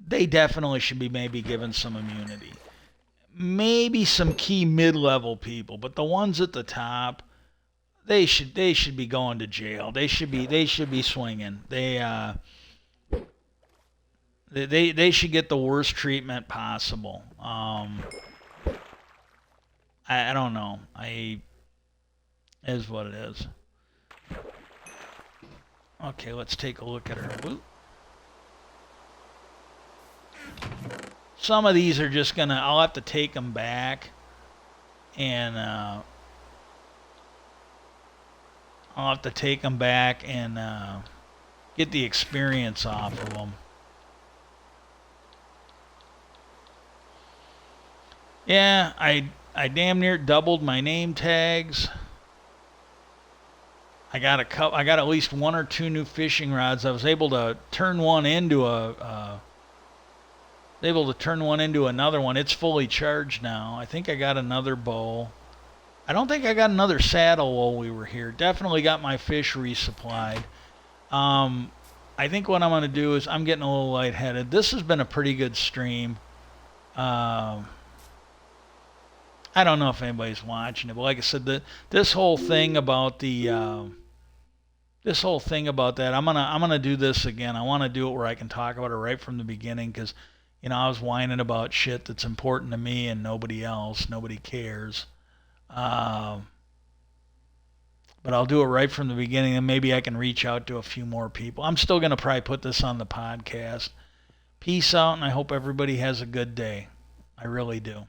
They definitely should be maybe given some immunity. Maybe some key mid level people, but the ones at the top, they should be going to jail. They should be swinging. They should get the worst treatment possible. I don't know. I Is what it is. Okay, let's take a look at her loot. Some of these are just gonna. I'll have to take them back, and I'll have to take them back and get the experience off of them. Yeah, I damn near doubled my name tags. I got at least one or two new fishing rods. I was able to turn one into another one. It's fully charged now. I think I got another bow. I don't think I got another saddle while we were here. Definitely got my fish resupplied. I think what I'm going to do is I'm getting a little lightheaded. This has been a pretty good stream. I don't know if anybody's watching it, but like I said, this whole thing about that, I'm gonna do this again. I want to do it where I can talk about it right from the beginning because, I was whining about shit that's important to me and nobody else. Nobody cares. Uh, but I'll do it right from the beginning, and maybe I can reach out to a few more people. I'm still gonna probably put this on the podcast. Peace out, and I hope everybody has a good day. I really do.